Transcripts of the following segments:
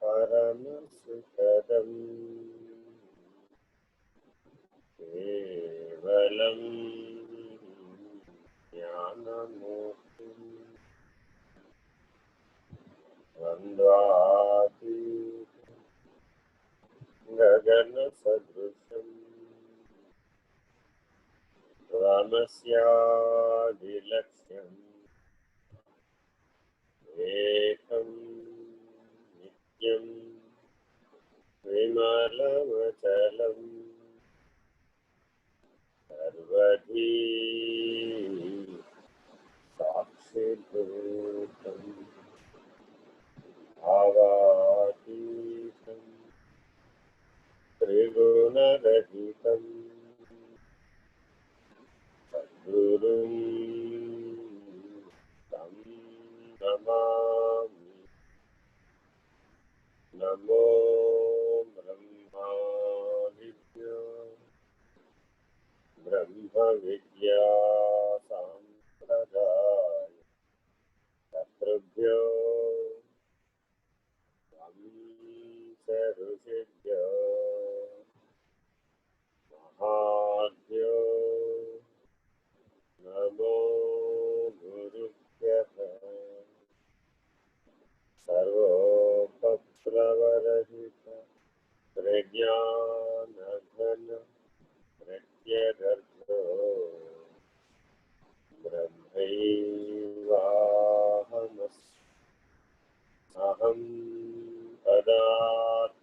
परमसुखदं केवलं ज्ञानमूर्तिं द्वन्द्वातीतं गगनसदृशं रामस्यादिलक्ष्यम् एकं नित्यं विमलमचलं सर्वधी साक्षिभूतं भावातीतं त्रिगुणरहितं सद्गुरुं तं नमामि। नमो ब्रह्मादिभ्यो ब्रह्मविद्या सम्प्रदाय शत्रुभ्यो वंश ऋषिभ्यो महाभ्यो नमो गुरुभ्यः। सर्वोपप्लवरहित प्रज्ञानघन प्रत्यगर्भो ब्रह्मैवाहमस्मि। अहं पदार्थरहितः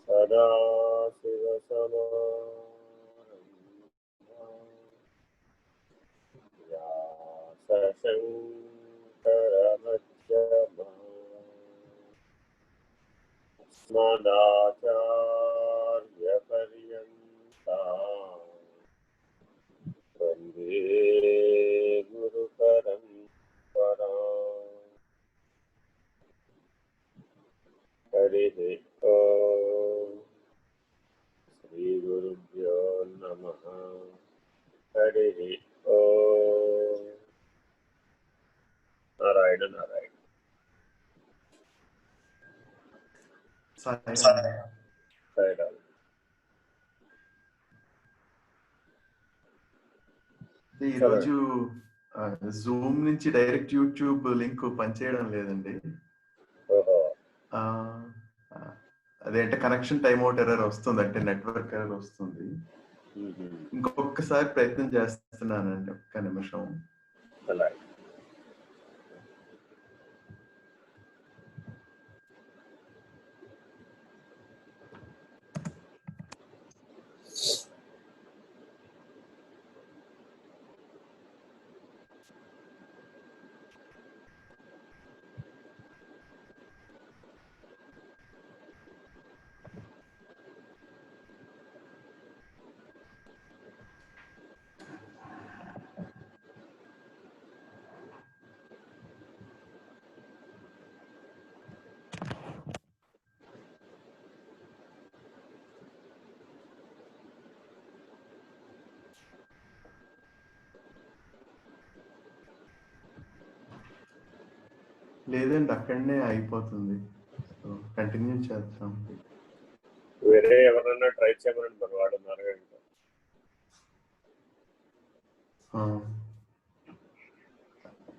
सदाशिवसमारम्भां व्यासशङ्करमध्यमाम् अस्मदाचार्यपर्यन्तां वन्दे गुरुपरम्पराम्। हरिः ओम्। श्रीगुरुभ्यो नमः। हरिः ओम्। नारायण नारायण। साईराम। ఈరోజు జూమ్ నుంచి డైరెక్ట్ యూట్యూబ్ లింక్ పనిచేయడం లేదండి. అదేంటే కనెక్షన్ టైమ్ అవుట్ ఎర్రర్ వస్తుంది, అంటే నెట్వర్క్ ఎర్రర్ వస్తుంది. ఇంకొకసారి ప్రయత్నం చేస్తున్నానండి, ఒక్క నిమిషం. లేదండి, అక్కడనే అయిపోతుంది. కంటిన్యూ చేద్దాం. వేరే ఎవరైనా ట్రై చేయమని మనవాడు ఉన్నారు.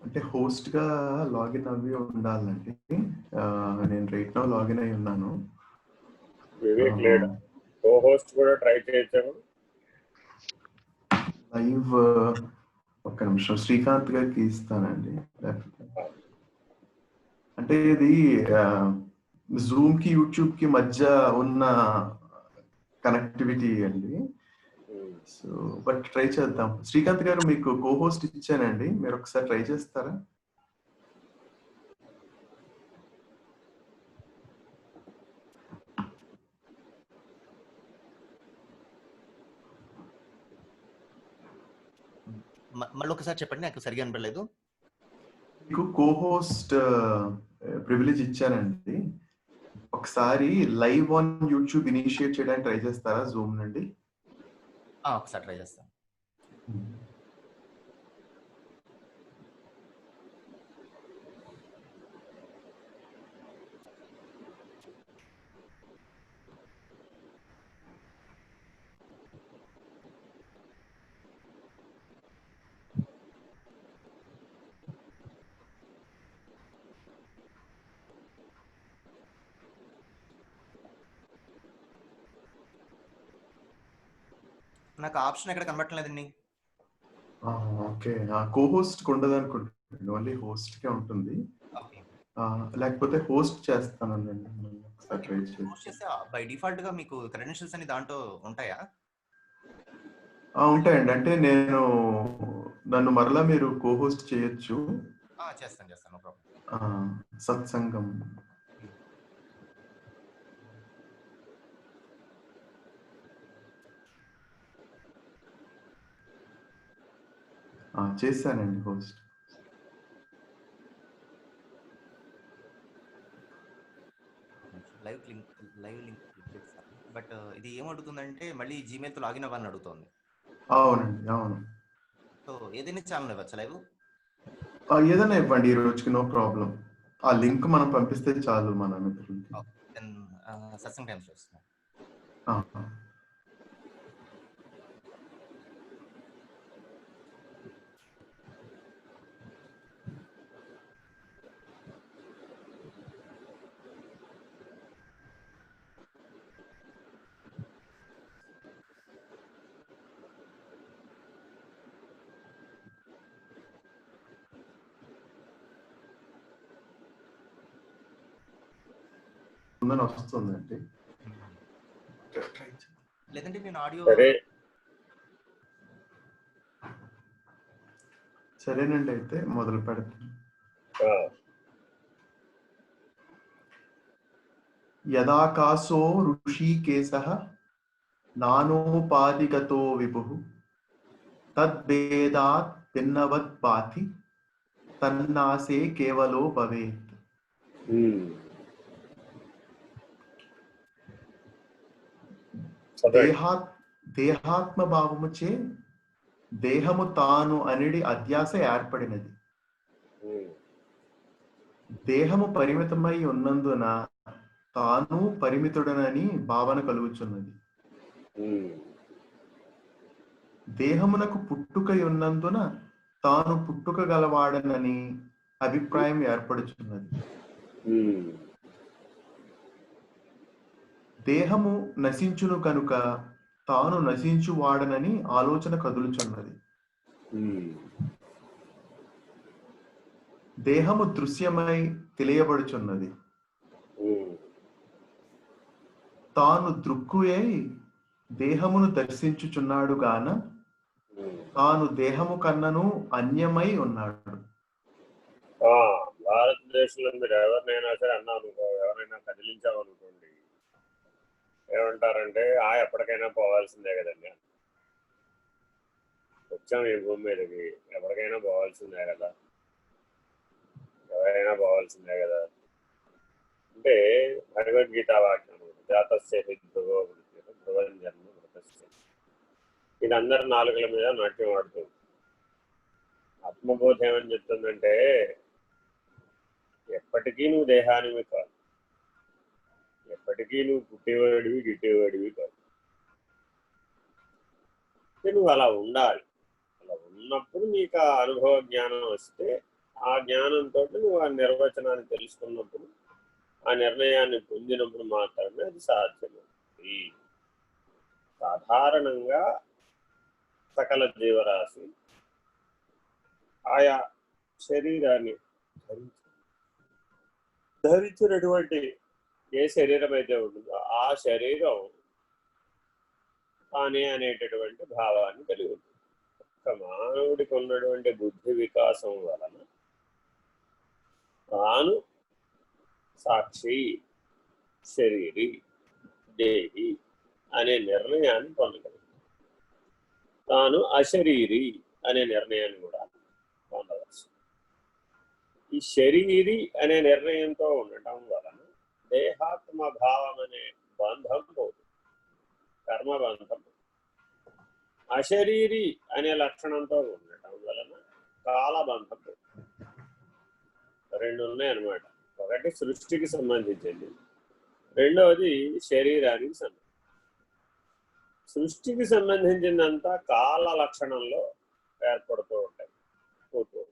అంటే హోస్ట్ గా లాగిన్ అవి ఉండాలండి. నేను రైట్ నౌ లాగిన్ అయి ఉన్నాను. వివేక్ లేడా? కో హోస్ట్ కూడా ట్రై చేయొచ్చాము. లైవ్ ఒక్క నిమిషం శ్రీకాంత్ గారికి ఇస్తానండి. అంటే ఇది జూమ్ కి యూట్యూబ్ కి మధ్య ఉన్న కనెక్టివిటీ అండి. సో బట్ ట్రై చేద్దాం. శ్రీకాంత్ గారు మీకు కో హోస్ట్ ఇచ్చానండి, మీరు ఒకసారి ట్రై చేస్తారా? మళ్ళీ ఒకసారి చెప్పండి, నాకు సరిగా అనిపించలేదు. మీకు కో హోస్ట్ ప్రివిలేజ్ ఇచ్చానండి, ఒకసారి లైవ్ ఆన్ యూట్యూబ్ ఇనిషియేట్ చేయడానికి ట్రై చేస్తారా జూమ్ నుండి? ఒకసారి ట్రై చేస్తాను. నాకు ఆప్షన్ ఎక్కడ కనబడట్లేదండి. ఓకే. కో-హోస్ట్ ఉండదు అనుకుంటున్నాను. ఓన్లీ హోస్ట్‌కే ఉంటుంది. ఓకే. లేకపోతే హోస్ట్ చేస్తానండి. ఒకసారి ట్రై చేసి. హోస్ట్ చేస్తే బై డిఫాల్ట్‌గా మీకు క్రెడెన్షియల్స్ అన్ని దాంట్లో ఉంటాయా? ఉంటాయండి. అంటే నన్ను మరలా మీరు కో-హోస్ట్ చేయొచ్చు. చేస్తాను. No problem. సత్సంగం. చేశానండి హోస్ట్. లైవ్ లింక్ క్లిక్ చేస్తాను. బట్ ఇది ఏమడుగుతుందంటే మళ్ళీ జీమెయిల్‌తో లాగిన్ అవ్వాలని అడుగుతోంది. అవునండి. అవును. సో ఏదైనా ఛానల్ ఇవ్వచ్చా లైవ్? ఏదైనా ఇవ్వండి ఈ రోజుకి, నో ప్రాబ్లం. ఆ లింక్ మనం పంపిస్తే చాలు మన మిత్రులకి. దెన్ సత్సంగ్ టైమ్స్ చేస్తున్నాను. వస్తుందండి. లేదంటే నేను ఆడియో సరేనండి, అయితే మొదలు పెడతాను. యదాకాశో ఋషికేశః నానోపాధిగతో విభుః తద్భేదాత్ భిన్నవత్ భాతి తన్నాసే కేవలో భవేత్. దేహాత్మ భావముచే దేహము తాను అనేది అధ్యాస ఏర్పడినది. దేహము పరిమితమై ఉన్నందున తాను పరిమితుడనని భావన కలుగుచున్నది. దేహమునకు పుట్టుక ఉన్నందున తాను పుట్టుక గలవాడనని అభిప్రాయం ఏర్పడుచున్నది. దేహము నశించును కనుక తాను నశించువాడనని ఆలోచన కదులుచున్నది. దేహము దృశ్యమై తెలియబడుచున్నది. తాను దృక్కుయై దేహమును దర్శించుచున్నాడు గాన తాను దేహము కన్నను అన్యమై ఉన్నాడు. భారతదేశంలో మీరు ఎవరినైనా సరే అన్నాను, ఎవరైనా కదిలించామనుకోండి, ఏమంటారంటే ఎప్పటికైనా పోవాల్సిందే కదండి. వచ్చాం ఈ భూమి మీదకి, ఎప్పటికైనా పోవాల్సిందే కదా, ఎవరైనా పోవాల్సిందే కదా అంటే భగవద్గీత వాక్యం జాతస్య ధ్రువో ధ్రువం జన్మ మృతస్య. ఇది అందరు నాలుగుల మీద నాట్యం ఆడుతుంది. ఆత్మబోధ ఏమని చెప్తుందంటే, ఎప్పటికీ నువ్వు దేహానివి కాదు, ఎప్పటికీ నువ్వు పుట్టేవాడివి గిట్టేవాడివి కాదు. నువ్వు అలా ఉండాలి. అలా ఉన్నప్పుడు నీకు ఆ అనుభవ జ్ఞానం వస్తే, ఆ జ్ఞానంతో నువ్వు ఆ నిర్వచనాన్ని తెలుసుకున్నప్పుడు, ఆ నిర్ణయాన్ని పొందినప్పుడు మాత్రమే అది సాధ్యమవుతుంది. సాధారణంగా సకల జీవరాశి ఆయా శరీరాన్ని ధరించినటువంటి ఏ శరీరం అయితే ఉంటుందో ఆ శరీరం తానే అనేటటువంటి భావాన్ని కలిగి ఉంటుంది. ఒక మానవుడికి ఉన్నటువంటి బుద్ధి వికాసం వలన తాను సాక్షి, శరీరి, దేహి అనే నిర్ణయాన్ని పొందగలుగుతాడు. తాను అశరీరి అనే నిర్ణయాన్ని కూడా పొందవచ్చు. ఈ శరీరి అనే నిర్ణయంతో ఉండటం వలన దేహాత్మ భావం అనే బంధం పోతుంది, కర్మబంధం. అశరీరి అనే లక్షణంతో ఉండటం వలన కాలబంధం పోతుంది. రెండు ఉన్నాయన్నమాట. ఒకటి సృష్టికి సంబంధించింది, రెండవది శరీరానికి సంబంధించింది. సృష్టికి సంబంధించిందంతా కాల లక్షణంలో ఏర్పడుతూ ఉంటాయి, పోతూ ఉంటాయి.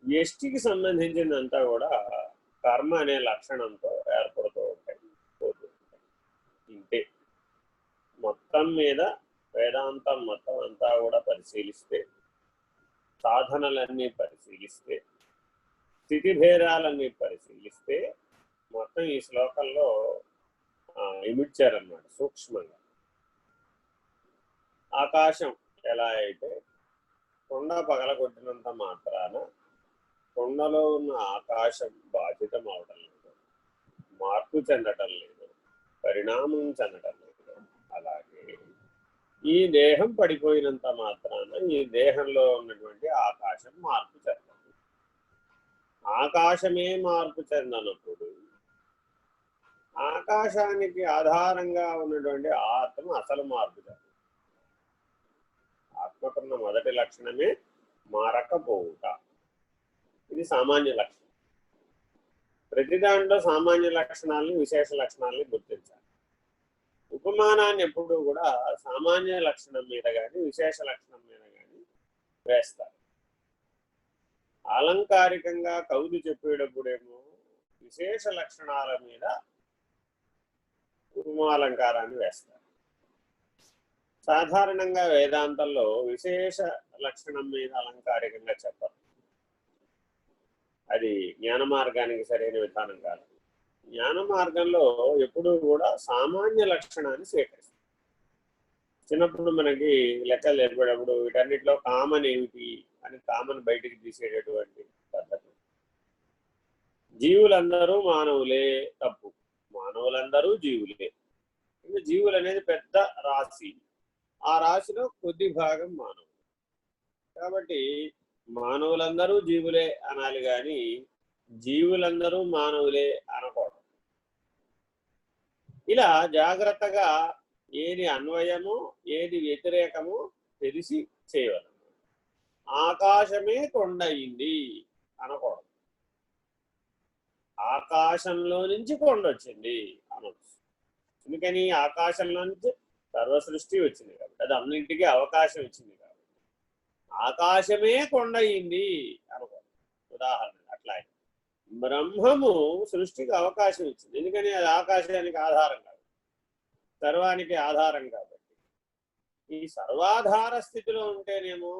వ్యష్టికి సంబంధించిందంతా కూడా కర్మ అనే లక్షణంతో ఏర్పడుతూ ఉంటాయి, పోతూ ఉంటాయి. ఇంతే. మొత్తం మీద వేదాంతం మొత్తం అంతా కూడా పరిశీలిస్తే, సాధనలన్నీ పరిశీలిస్తే, స్థితిభేదాలన్నీ పరిశీలిస్తే మొత్తం ఈ శ్లోకంలో ఇమిడ్చారన్నమాట సూక్ష్మంగా. ఆకాశం ఎలా అయితే కొండ పగలగొట్టినంత మాత్రాన కొండలో ఉన్న ఆకాశం బాధితం అవడం లేదు, మార్పు చెందటం లేదు, పరిణామం చెందటం లేదు, అలాగే ఈ దేహం పడిపోయినంత మాత్రాన ఈ దేహంలో ఉన్నటువంటి ఆకాశం మార్పు చెందదు. ఆకాశమే మార్పు చెందనప్పుడు ఆకాశానికి ఆధారంగా ఉన్నటువంటి ఆత్మ అసలు మార్పు చెందదు. ఆత్మకున్న మొదటి లక్షణమే మారకపోవుట. ఇది సామాన్య లక్షణం. ప్రతి దాంట్లో సామాన్య లక్షణాలని విశేష లక్షణాలని గుర్తించాలి. ఉపమానాన్ని ఎప్పుడూ కూడా సామాన్య లక్షణం మీద కానీ విశేష లక్షణం మీద కానీ వేస్తారు. అలంకారికంగా కవులు చెప్పేటప్పుడేమో విశేష లక్షణాల మీద ఉపమాలంకారాన్ని వేస్తారు. సాధారణంగా వేదాంతంలో విశేష లక్షణం మీద అలంకారికంగా చెప్పరు. అది జ్ఞాన మార్గానికి సరైన విధానం కాదు. జ్ఞాన మార్గంలో ఎప్పుడూ కూడా సామాన్య లక్షణాన్ని స్వీకరిస్తారు. చిన్నప్పుడు మనకి లెక్కలు నేర్పేటప్పుడు వీటన్నిటిలో కామన్ ఏమిటి అని కామన్ బయటికి తీసేటటువంటి పద్ధతి. జీవులందరూ మానవులే తప్పు, మానవులందరూ జీవులే. జీవులు అనేది పెద్ద రాశి, ఆ రాశిలో కొద్ది భాగం మానవులు. కాబట్టి మానవులందరూ జీవులే అనాలి కానీ జీవులందరూ మానవులే అనకూడదు. ఇలా జాగ్రత్తగా ఏది అన్వయమో ఏది వ్యతిరేకమో తెలిసి చేయవలెను. ఆకాశమే కొండయింది అనకూడదు. ఆకాశంలో నుంచి కొండ వచ్చింది అనొచ్చు. ఎందుకని? ఆకాశంలో నుంచి సర్వసృష్టి వచ్చింది కాబట్టి, అది అన్నింటికీ అవకాశం ఇచ్చింది కాబట్టి ఆకాశమే కొండయింది అనకూడదు. ఉదాహరణ అట్లాగే బ్రహ్మము సృష్టికి అవకాశం ఇచ్చింది. ఎందుకని? అది ఆకాశానికి ఆధారం కాబట్టి, సర్వానికి ఆధారం కాబట్టి. ఈ సర్వాధార స్థితిలో ఉంటేనేమో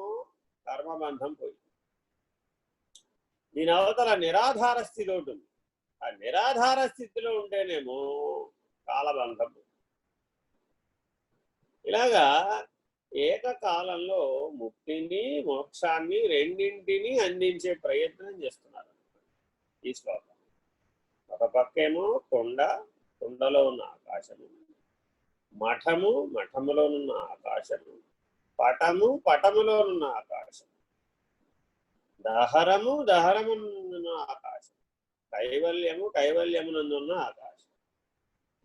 కర్మబంధం పోయింది. దీని అవతల నిరాధార స్థితి ఉంటుంది. ఆ నిరాధార స్థితిలో ఉంటేనేమో కాలబంధం. ఇలాగా ఏకకాలంలో ముక్తిని మోక్షాన్ని రెండింటినీ అందించే ప్రయత్నం చేస్తున్నారు ఈ శ్లోకం. ఒక పక్కేమో కొండ, కొండలో ఉన్న ఆకాశము, మఠము, మఠములోనున్న ఆకాశము, పటము, పటములోనున్న ఆకాశం, దహరము, దహరమునున్న ఆకాశం, కైవల్యము, కైవల్యమునందున్న ఆకాశం.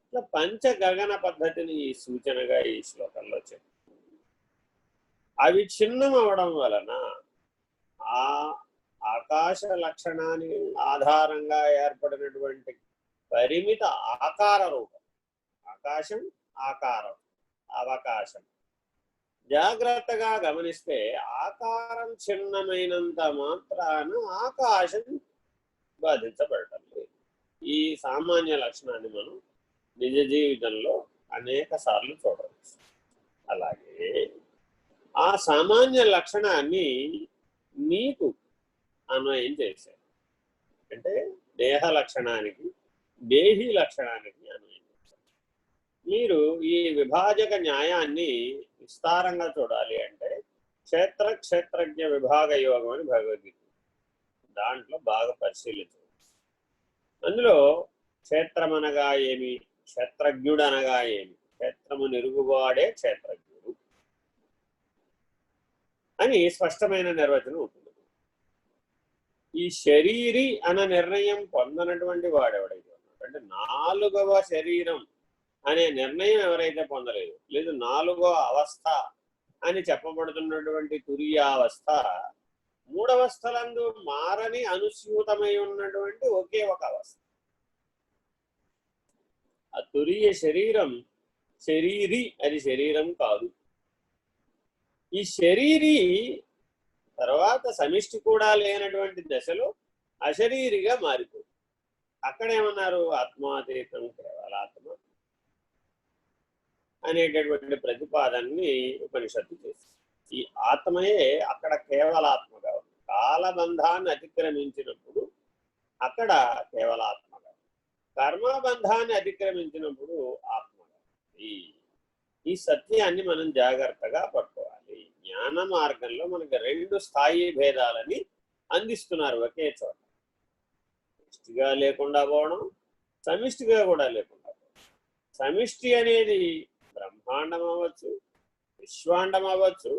ఇట్లా పంచగగన పద్ధతిని ఈ సూచనగా ఈ శ్లోకంలో చెప్తుంది. అవి చిన్నం అవడం వలన ఆ ఆకాశ లక్షణానికి ఆధారంగా ఏర్పడినటువంటి పరిమిత ఆకార రూపం, ఆకాశం, ఆకారం, అవకాశం, జాగ్రత్తగా గమనిస్తే ఆకారం చిన్నమైనంత మాత్రాన ఆకాశం బాధించబడటం లేదు. ఈ సామాన్య లక్షణాన్ని మనం నిజ జీవితంలో అనేక సార్లు చూడవచ్చు. అలాగే ఆ సామాన్య లక్షణాన్ని నీకు అన్వయం చేశారు. అంటే దేహ లక్షణానికి, దేహి లక్షణానికి అన్వయం చేశారు. మీరు ఈ విభాజక న్యాయాన్ని విస్తారంగా చూడాలి అంటే క్షేత్ర క్షేత్రజ్ఞ విభాగ యోగం అని భగవద్గీత, దాంట్లో బాగా పరిశీలించవచ్చు. అందులో క్షేత్రమనగా ఏమి, క్షేత్రజ్ఞుడనగా ఏమి, క్షేత్రము నిరుగువాడే క్షేత్రజ్ఞుడు అని స్పష్టమైన నిర్వచనం ఉంటుంది. ఈ శరీరి అన్న నిర్ణయం పొందనటువంటి వాడెవడైతే ఉన్నాడు, అంటే నాలుగవ శరీరం అనే నిర్ణయం ఎవరైతే పొందలేదు, లేదు నాలుగవ అవస్థ అని చెప్పబడుతున్నటువంటి తురియావస్థ, మూడవస్థలందు మారని అనుస్యూతమై ఉన్నటువంటి ఒకే ఒక అవస్థ. ఆ తురియ శరీరం శరీరి, అది శరీరం కాదు. ఈ శరీరి తర్వాత సమిష్టి కూడా లేనటువంటి దశలో అశరీరిగా మారిపోతుంది. అక్కడేమన్నారు? ఆత్మాతీతం కేవలాత్మ అనేటటువంటి ప్రతిపాదనని ఉపనిషత్తు చేసింది. ఈ ఆత్మయే అక్కడ కేవలాత్మగా ఉంది. కాలబంధాన్ని అతిక్రమించినప్పుడు అక్కడ కేవలాత్మగా, కర్మబంధాన్ని అతిక్రమించినప్పుడు ఆత్మగా. ఈ సత్యాన్ని మనం జాగ్రత్తగా పట్టుకోవాలి. జ్ఞాన మార్గంలో మనకి 2 స్థాయి భేదాలని అందిస్తున్నారు ఒకే చోట. సమిష్టిగా లేకుండా పోవడం, సమిష్టిగా కూడా లేకుండా పోవడం. సమిష్టి అనేది బ్రహ్మాండం అవ్వచ్చు, విశ్వాండం అవ్వచ్చు,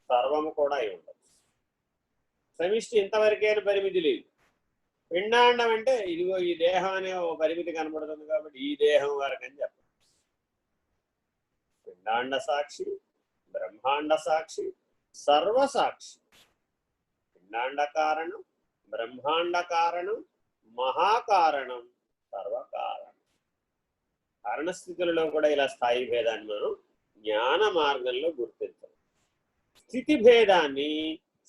సర్వము కూడా అయి ఉండవచ్చు. సమిష్టి ఇంతవరకైనా పరిమితి లేదు. పిండాండం అంటే ఇదిగో ఈ దేహం అనే ఓ పరిమితి కనబడుతుంది కాబట్టి ఈ దేహం వరకు అని చెప్పచ్చు. పిండాండ సాక్షి, బ్రహ్మాండ సాక్షి, సర్వసాక్షి. పిండాండ కారణం, బ్రహ్మాండ కారణం, మహాకారణం, సర్వకారణం. కారణస్థితులలో కూడా ఇలా స్థాయి భేదాన్ని మనం జ్ఞాన మార్గంలో గుర్తించాలి. స్థితి భేదాన్ని,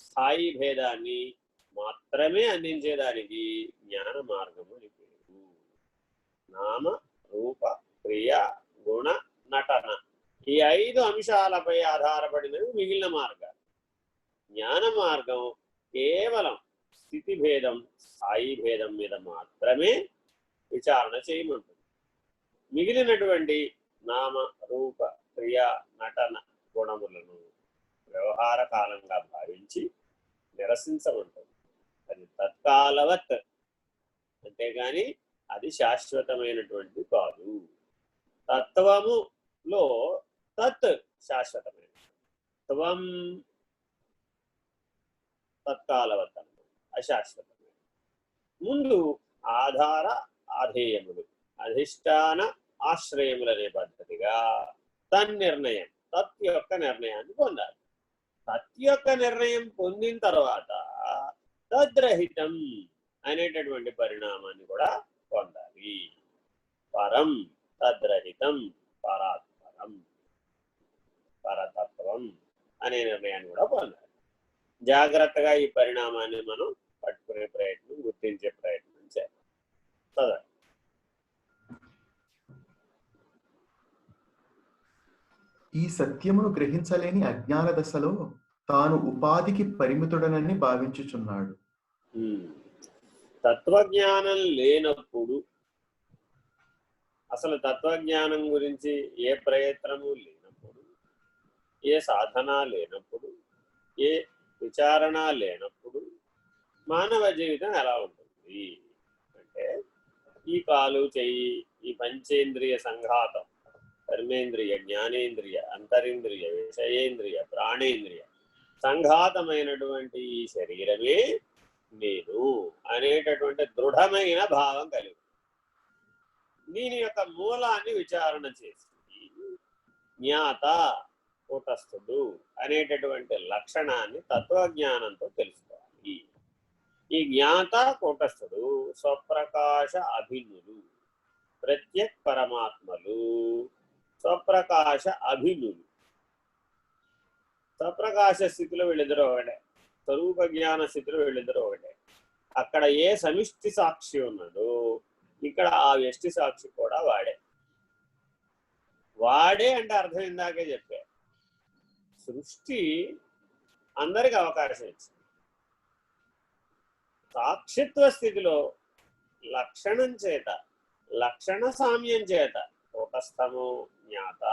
స్థాయి భేదాన్ని మాత్రమే అందించేదానికి జ్ఞాన మార్గము అని పేరు. నామ, రూప, క్రియ, గుణ, నటన ఈ 5 అంశాలపై ఆధారపడినవి మిగిలిన మార్గాలు. జ్ఞాన మార్గం కేవలం స్థితి భేదం, స్థాయి భేదం మీద మాత్రమే విచారణ చేయమంటుంది. మిగిలినటువంటి నామ, రూప, క్రియ, నటన గుణములను వ్యవహార కాలంగా భావించి నిరసించమంటుంది. అది తత్కాలవత్, అంతేగాని అది శాశ్వతమైనటువంటి కాదు. తత్వములో తత్ శాశ్వతమైన, త్వం తత్కాలవత్ అశాశ్వతమైన. ముందు ఆధార ఆధేయములు, అధిష్టాన ఆశ్రయములనే పద్ధతిగా తన్నిర్ణయం, తత్ యొక్క నిర్ణయాన్ని పొందాలి. తత్ యొక్క నిర్ణయం పొందిన తర్వాత తద్రహితం అనేటటువంటి పరిణామాన్ని కూడా పొందాలి. పరం, తద్రహితం, పరాత్పరం, పరతత్వం అనే నిర్ణయాన్ని కూడా పొందాలి. జాగ్రత్తగా ఈ పరిణామాన్ని మనం పట్టుకునే ప్రయత్నం, గుర్తించే ప్రయత్నం చేయాలి. చదవండి. ఈ సత్యమును గ్రహించలేని అజ్ఞాన దశలో తాను ఉపాధికి పరిమితుడనని భావించుచున్నాడు. తత్వజ్ఞానం లేనప్పుడు, అసలు తత్వజ్ఞానం గురించి ఏ ప్రయత్నము లేనప్పుడు, ఏ సాధన లేనప్పుడు, ఏ విచారణ లేనప్పుడు మానవ జీవితం ఎలా ఉంటుంది అంటే, ఈ కాలు, చెయ్యి, ఈ పంచేంద్రియ సంఘాతం, కర్మేంద్రియ, జ్ఞానేంద్రియ, అంతరింద్రియ, విషయేంద్రియ, ప్రాణేంద్రియ సంఘాతమైనటువంటి ఈ శరీరమే నేను అనేటటువంటి దృఢమైన భావం కలిగి, దీని యొక్క మూలాన్ని విచారణ చేసి జ్ఞాత, కూటస్థుడు అనేటటువంటి లక్షణాన్ని తత్వజ్ఞానంతో తెలుసుకోవాలి. ఈ జ్ఞాత, కూటస్థుడు స్వప్రకాశ అభిన్నులు, ప్రత్యక్ పరమాత్మలు, స్వప్రకాశ అభిన్నులు. స్వప్రకాశ స్థితిలో వీళ్ళిద్దరూ ఒకటే, స్వరూప జ్ఞాన స్థితిలో వీళ్ళిద్దరూ ఒకటే. అక్కడ ఏ సమిష్టి సాక్షి ఉన్నాడో ఇక్కడ ఆ వ్యష్టి సాక్షి కూడా వాడే. వాడే అంటే అర్థం ఇందాకే చెప్పా, సృష్టి అందరికి అవకాశం ఇచ్చింది. సాక్షిత్వ స్థితిలో లక్షణం చేత, లక్షణ సామ్యం చేత కూటస్థము, జ్ఞాత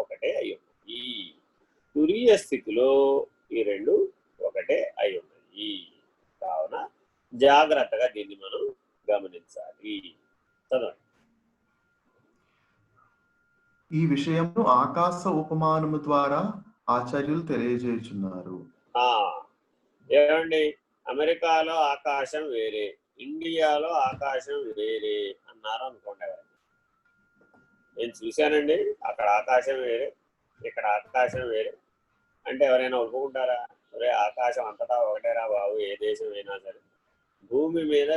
ఒకటే అయి ఉన్నాయి. తురీయ స్థితిలో ఈ 2 ఒకటే అయి ఉన్నాయి. కావున జాగ్రత్తగా దీన్ని మనం గమనించాలి. చదవండి. ఈ విషయము ఆకాశ ఉపమానము ద్వారా ఆచార్యులు తెలియజేయుచున్నారు. ఏమండి, అమెరికాలో ఆకాశం వేరే, ఇండియాలో ఆకాశం వేరే అన్నారు అనుకోండి. నేను చూశానండి, అక్కడ ఆకాశం వేరే, ఇక్కడ ఆకాశం వేరే అంటే ఎవరైనా ఒప్పుకుంటారా? ఒరే, ఆకాశం అంతటా ఒకటేరా బాబు, ఏ దేశం అయినా సరే, భూమి మీద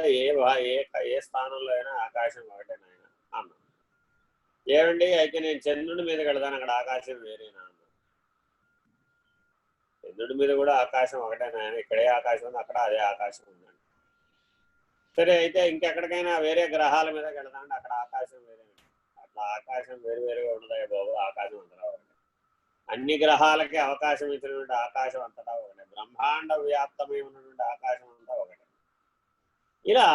ఏ స్థానంలో అయినా ఆకాశం ఒకటే నాయన అన్నా. ఏమండి, అయితే నేను చంద్రుడి మీదకి వెళదాను, అక్కడ ఆకాశం వేరేనా అన్నా. చంద్రుడి మీద కూడా ఆకాశం ఒకటే నాయన, ఇక్కడే ఆకాశం ఉంది, అక్కడ అదే ఆకాశం ఉందండి. సరే, అయితే ఇంకెక్కడికైనా వేరే గ్రహాల మీదకి వెళదాండి, అక్కడ ఆకాశం వేరే. ఆకాశం వేరువేరుగా ఉండదా బాబు? ఆకాశం అంతటా ఒకటే. అన్ని గ్రహాలకి అవకాశం ఇచ్చినటువంటి ఆకాశం అంతటా ఒకటే. బ్రహ్మాండ వ్యాప్తమై ఉన్నటువంటి ఆకాశం అంతా ఒకటే. ఇలా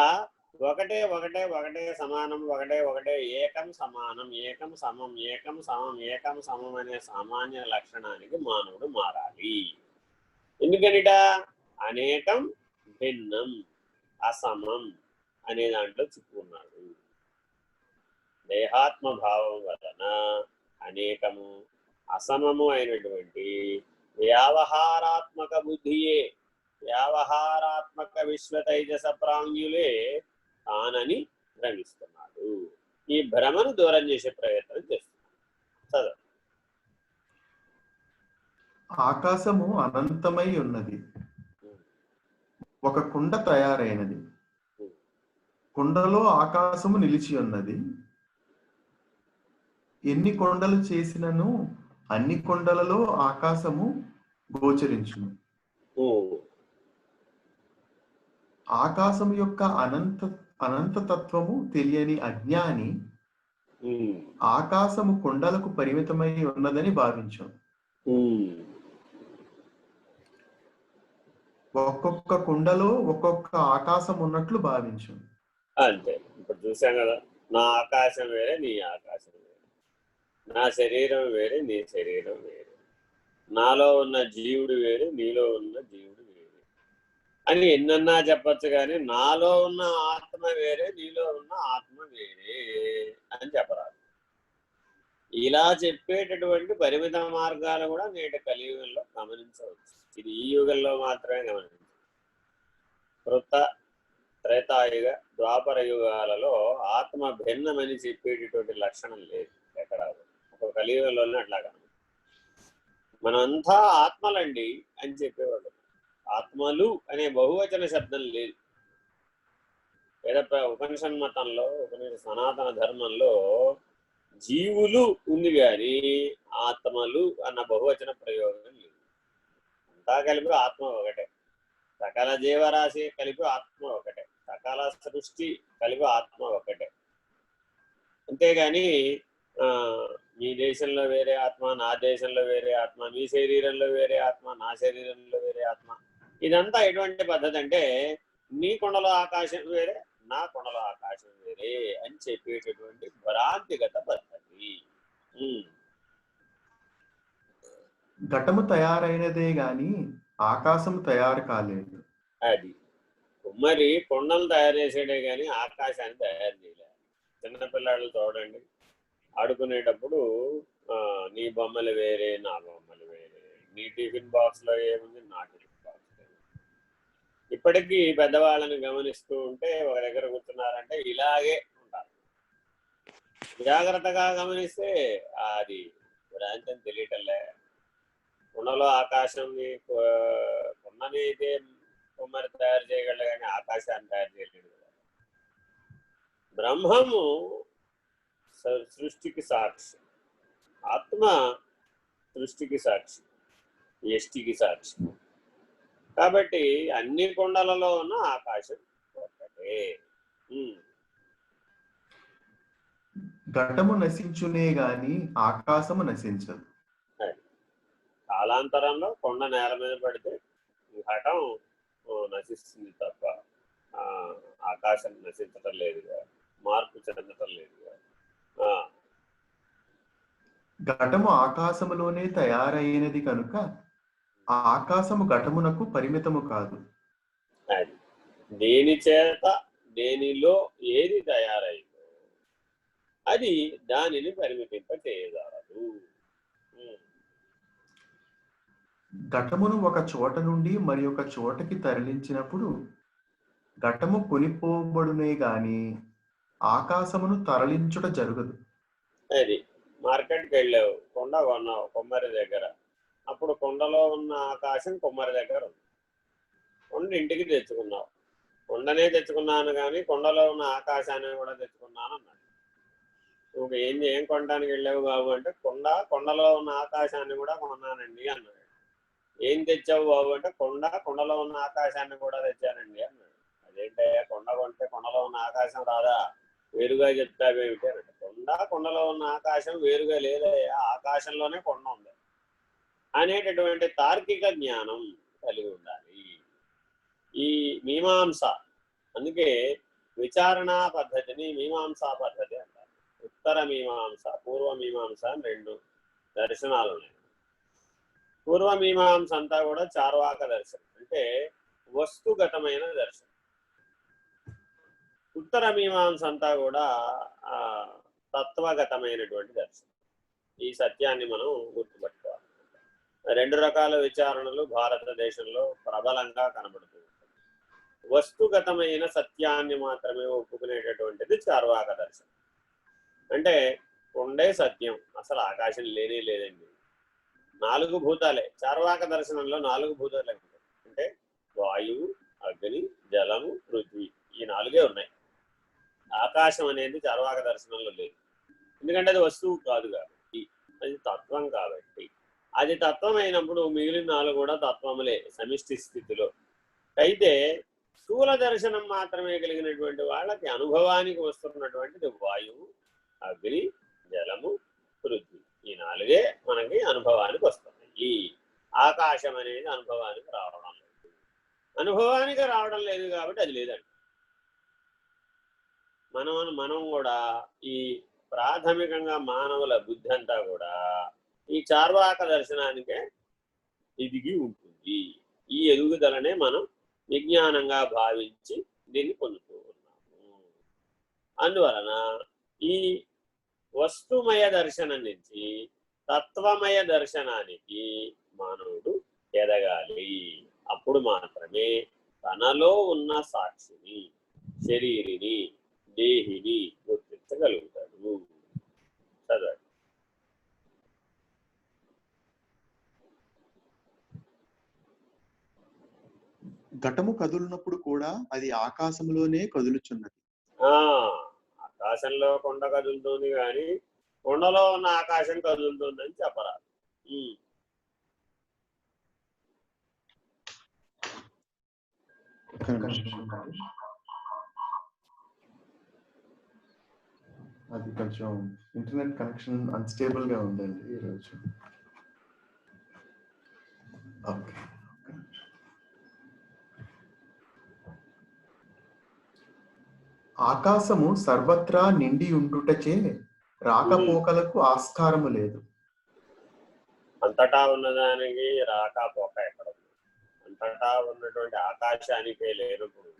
ఒకటే ఒకటే ఒకటే సమానం, ఒకటే ఒకటే ఏకం సమానం, ఏకం సమం, ఏకం సమం, ఏకం సమం అనే సామాన్య లక్షణానికి మానవుడు మారాలి. ఎందుకనిట? అనేకం భిన్నం అసమం అనే దాంట్లో చిక్కుకున్నాడు. దేహాత్మ భావం వలన అనేకము అసమము అయినటువంటి వ్యావహారాత్మక బుద్ధియే, వ్యావహారాత్మక విశ్వతైజస ప్రాంగ్యులే తానని భ్రమిస్తున్నాడు. ఈ భ్రమను దూరం చేసే ప్రయత్నం చేస్తున్నాడు. చదువు. ఆకాశము అనంతమై ఉన్నది. ఒక కుండ తయారైనది. కుండలో ఆకాశము నిలిచి ఉన్నది. ఎన్ని కొండలు చేసినను అన్ని కొండలలో ఆకాశము గోచరించును. ఆకాశము యొక్క అనంతతత్వము తెలియని అజ్ఞాని ఆకాశము కొండలకు పరిమితమై ఉన్నదని భావించు. ఒక్కొక్క కుండలో ఒక్కొక్క ఆకాశం ఉన్నట్లు భావించు. అంతే. ఇప్పుడు చూసాం కదా, నా ఆకాశం వేరే, నీ ఆకాశం వేరే, నా శరీరం వేరే, నీ శరీరం వేరే, నాలో ఉన్న జీవుడు వేరే, నీలో ఉన్న జీవుడు వేరే అని ఎన్నన్నా చెప్పచ్చు. కానీ నాలో ఉన్న ఆత్మ వేరే, నీలో ఉన్న ఆత్మ వేరే అని చెప్పరాదు. ఇలా చెప్పేటటువంటి పరిమిత మార్గాలు కూడా నేటి కలియుగంలో గమనించవచ్చు. ఇది ఈ యుగంలో మాత్రమే గమనించవచ్చు. కృత త్రేతాయుగ ద్వాపర యుగాలలో ఆత్మ భిన్నమని చెప్పేటటువంటి లక్షణం లేదు ఎక్కడ. ఒక కలియుగంలోనే అట్లా కాదు. మనమంతా ఆత్మలండి అని చెప్పేవాడు. ఆత్మలు అనే బహువచన శబ్దం లేదు. వేద ఉపనిషన్మతంలో, సనాతన ధర్మంలో జీవులు ఉంది కానీ ఆత్మలు అన్న బహువచన ప్రయోగం లేదు. అంతా కలిపి ఆత్మ ఒకటే. సకల జీవరాశి కలిపి ఆత్మ ఒకటే. సకల సృష్టి కలిపి ఆత్మ ఒకటే. అంతేగాని మీ దేశంలో వేరే ఆత్మ, నా దేశంలో వేరే ఆత్మ, మీ శరీరంలో వేరే ఆత్మ, నా శరీరంలో వేరే ఆత్మ, ఇదంతా ఎటువంటి పద్ధతి అంటే నీ కొండలో ఆకాశం వేరే, నా కొండలో ఆకాశం వేరే అని చెప్పేటటువంటి భ్రాంతిగత పద్ధతి. ఘటము తయారైనదే గాని ఆకాశం తయారు కాలేదు. అది మరి కొండలు తయారు చేసేడే కానీ ఆకాశాన్ని తయారు చేయలేదు. చిన్నపిల్లాళ్ళు చూడండి, ఆడుకునేటప్పుడు నీ బొమ్మలు వేరే, నా బొమ్మలు వేరే, నీ టిఫిన్ బాక్స్ లో ఏముంది, నా టిఫిన్ బాక్స్ లో. ఇప్పటికీ పెద్దవాళ్ళని గమనిస్తూ ఉంటే ఒక దగ్గర కూర్చున్నారంటే ఇలాగే ఉంటారు. జాగ్రత్తగా గమనిస్తే అది భ్రాంతి తెలియటంలే. కుండలో ఆకాశం, కుండని అయితే కుమ్మరి తయారు చేయగలడు కానీ ఆకాశాన్ని తయారు చేయలేడు కదా. బ్రహ్మము సృష్టికి సాక్షి, ఆత్మ సృష్టికి సాక్షి, ఎష్టికి సాక్షి. కాబట్టి అన్ని కొండలలో ఉన్న ఆకాశం ఒక్కటే. ఘటము నశించునే గాని ఆకాశము నశించదు. కాలాంతరంలో కొండ నేల మీద పడితే ఘటం నశిస్తుంది తప్ప ఆకాశం నశించటం లేదుగా, మార్పు చెందటం లేదుగా. ఘటము ఆకాశములోనే తయారైనది కనుక ఆ ఆకాశము ఘటమునకు పరిమితము కాదు. అది దేని చేత దేనిలో ఏది తయారైందో అది దానిని పరిమితింప చేయగలదు. ఘటమును ఒక చోట నుండి మరి ఒక చోటకి తరలించినప్పుడు ఘటము కొనిపోబడునే గాని ఆకాశమును తరలించుట జరగదు. అది మార్కెట్కి వెళ్ళావు, కొండ కొన్నావు కొమ్మరి దగ్గర. అప్పుడు కొండలో ఉన్న ఆకాశం కొమ్మరి దగ్గర ఉంది. కొండ ఇంటికి తెచ్చుకున్నావు. కొండనే తెచ్చుకున్నాను కానీ కొండలో ఉన్న ఆకాశాన్ని కూడా తెచ్చుకున్నాను అన్నాడు. నువ్వు ఏం కొనడానికి వెళ్ళావు బాబు అంటే కొండలో ఉన్న ఆకాశాన్ని కూడా కొన్నానండి అన్నాడు. ఏం తెచ్చావు బాబు అంటే కొండలో ఉన్న ఆకాశాన్ని కూడా తెచ్చానండి అన్నాడు. అదేంటయ్యా, కొండ కొంటే కొండలో ఉన్న ఆకాశం రాదా, వేరుగా చెప్తావేమిటి అన్నట్టు. కొండ కాకుండా కొండలో ఉన్న ఆకాశం వేరుగా లేదయ్యా, ఆకాశంలోనే కొండ ఉంది అనేటటువంటి తార్కిక జ్ఞానం కలిగి ఉండాలి. ఈ మీమాంస, అందుకే విచారణా పద్ధతిని మీమాంసా పద్ధతి అంటారు. ఉత్తర మీమాంస, పూర్వ మీమాంస అని రెండు దర్శనాలు ఉన్నాయి. పూర్వ మీమాంస అంతా కూడా చార్వాక దర్శనం, అంటే వస్తుగతమైన దర్శనం. ఉత్తర మీమాంస అంతా కూడా తత్వగతమైనటువంటి దర్శనం. ఈ సత్యాన్ని మనం గుర్తుపెట్టుకోవాలి. రెండు రకాల విచారణలు భారతదేశంలో ప్రబలంగా కనబడుతూ ఉంటాయి. వస్తుగతమైన సత్యాన్ని మాత్రమే ఒప్పుకునేటటువంటిది చార్వాక దర్శనం. అంటే ఉండే సత్యం, అసలు ఆకాశం లేనే లేదండి. 4 భూతాలే. చార్వాక దర్శనంలో 4 భూతాలే ఉంటాయి. అంటే వాయువు, అగ్ని, జలము, పృథ్వీ, ఈ 4 ఉన్నాయి. ఆకాశం అనేది చార్వాక దర్శనంలో లేదు. ఎందుకంటే అది వస్తువు కాదు కాబట్టి, అది తత్వం కాబట్టి. అది తత్వం అయినప్పుడు మిగిలిన 4 కూడా తత్వములే సమిష్టి స్థితిలో. అయితే స్థూల దర్శనం మాత్రమే కలిగినటువంటి వాళ్ళకి అనుభవానికి వస్తున్నటువంటిది వాయువు, అగ్ని, జలము, పృథ్వీ, ఈ 4 మనకి అనుభవానికి వస్తుంది. ఈ ఆకాశం అనేది అనుభవానికి రావడం లేదు. అనుభవానికి రావడం లేదు కాబట్టి అది లేదండి. మనం కూడా ఈ ప్రాథమికంగా మానవుల బుద్ధి అంతా కూడా ఈ చార్వాక దర్శనానికే ఎదిగి ఉంటుంది. ఈ ఎదుగుదలనే మనం విజ్ఞానంగా భావించి దీన్ని పొందుతూ ఉన్నాము. అందువలన ఈ వస్తుమయ దర్శనం నుంచి తత్వమయ దర్శనానికి మానవుడు ఎదగాలి. అప్పుడు మాత్రమే తనలో ఉన్న సాక్షిని, శరీరిని, దేహిని గుర్తించగలుగుతాడు. చదవండి. ఘటము కదులునప్పుడు కూడా అది ఆకాశంలోనే కదులుచున్నది. ఆకాశంలో కొండ కదులుతుంది కానీ కొండలో ఉన్న ఆకాశం కదులుతుందని చెప్పరాదు. అది కొంచెం ఇంటర్నెట్ కనెక్షన్ అన్స్టేబుల్ గా ఉందండి ఈరోజు. ఓకే, ఆకాశము సర్వత్రా నిండి ఉండుటచే రాకపోకలకు ఆస్కారము లేదు. అంతటా ఉన్నదానికి రాకపోక ఎక్కడ ఉంది? అంతటా ఉన్నటువంటి ఆకాశానికే లేనప్పుడు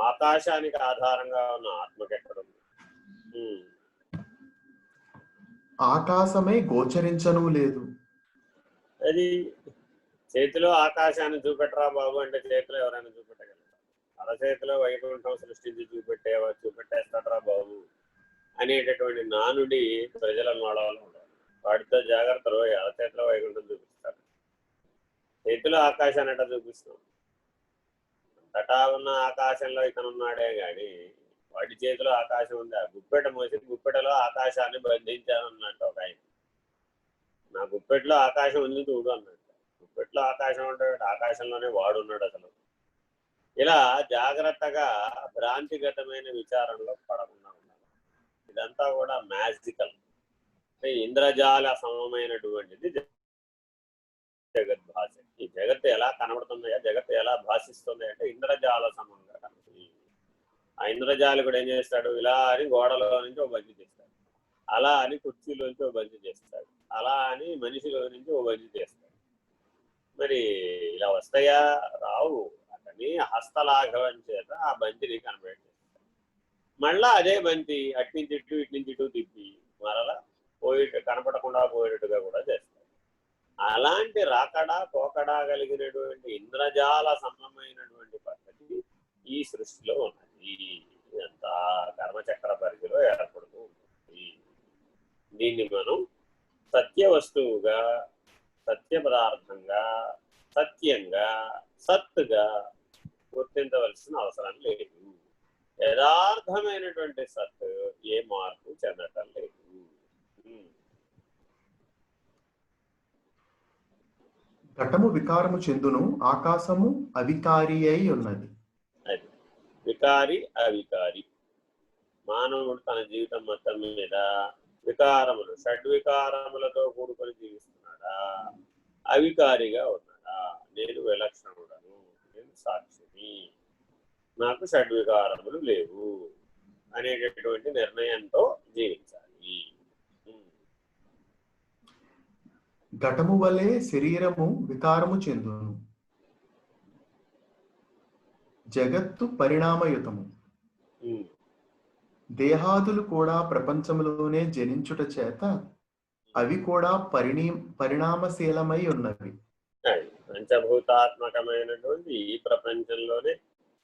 ఆకాశానికి ఆధారంగా ఉన్న ఆత్మకి ఎక్కడ ఉంది? ఆకాశమే గోచరించను లేదు. అది చేతిలో ఆకాశాన్ని చూపెట్టరా బాబు అంటే చేతిలో ఎవరైనా చూపెట్టగలరు? అరచేతిలో వైకుంఠం సృష్టించి చూపెట్టేస్తాడరా బాబు అనేటటువంటి నానుడి ప్రజల నోడవలో ఉండాలి. వాటితో జాగ్రత్తలు. అరచేతిలో వైకుంఠం చూపిస్తాడు, చేతిలో ఆకాశాన్ని ఎట్లా చూపిస్తాం? అంతటా ఉన్న ఆకాశంలో ఇతను ఉన్నాడే గాని వాటి చేతిలో ఆకాశం ఉంది. ఆ గుప్పెట మోసి గుప్పెటలో ఆకాశాన్ని బంధించానన్నట్టు ఒక ఆయన. నా గుప్పెట్లో ఆకాశం ఉంది చూడు అన్నట్టు. గుప్పెట్లో ఆకాశం అంటే ఆకాశంలోనే వాడు ఉన్నాడు అసలు. ఇలా జాగ్రత్తగా భ్రాంతిగతమైన విచారణలో పడకుండా ఉండాలి. ఇదంతా కూడా మ్యాజికల్, అంటే ఇంద్రజాల సమమైనటువంటిది జగద్భాష. ఈ జగత్తు ఎలా కనబడుతుందయా, జగత్తు ఎలా భాషిస్తుంది అంటే ఇంద్రజాల సమంగా కనబడుతుంది. ఆ ఇంద్రజాలకుడు ఏం చేస్తాడు? ఇలా అని గోడలో నుంచి ఓ బంతి చేస్తాడు, అలా అని కుర్చీలోంచి ఓ బంతి చేస్తాడు, అలా అని మనిషిలో నుంచి ఓ బంతి చేస్తాడు. మరి ఇలా వస్తాయా? రావు. అతని హస్తలాఘవం చేత ఆ బంతిని కనబెట్టేస్తాడు. మళ్ళా అదే బంతి అట్నుంచి ఇటు ఇట్నుంచి ఇటు తిప్పి మరలా కనపడకుండా పోయేటట్టుగా కూడా చేస్తాడు. అలాంటి రాకడా పోకడా కలిగినటువంటి ఇంద్రజాల సమమైనటువంటి పద్ధతి ఈ సృష్టిలో ఉన్నది. ఇదంతా కర్మచక్ర పరిధిలో ఏర్పడుతూ ఉంటుంది. దీన్ని మనం సత్య వస్తువుగా, సత్య పదార్థంగా, సత్యంగా, సత్తుగా గుర్తించవలసిన అవసరం లేదు. యథార్థమైనటువంటి సత్తు ఏ మార్పు చెందటం లేదు. ఘటము వికారము చెందును, ఆకాశము అవికారి అయి ఉన్నది. అది వికారి అవికారి. మానవుడు తన జీవితం మొత్తం మీద వికారములు షడ్వికారములతో కూడుకొని జీవిస్తున్నాడా, అవికారిగా ఉన్నాడా? నేను విలక్షణుడను, నేను సాక్షిని, నాకు షడ్వికారములు లేవు అనేటటువంటి నిర్ణయంతో జీవించాలి. ఘటము వలె శరీరము వికారము చెందును, జగత్తు పరిణామయుతము, దేహాదులు కూడా ప్రపంచంలోనే జనించుట చేత అవి కూడా పరిణామశీలమై ఉన్నవి. పంచభూతాత్మకమైనటువంటి ఈ ప్రపంచంలోనే,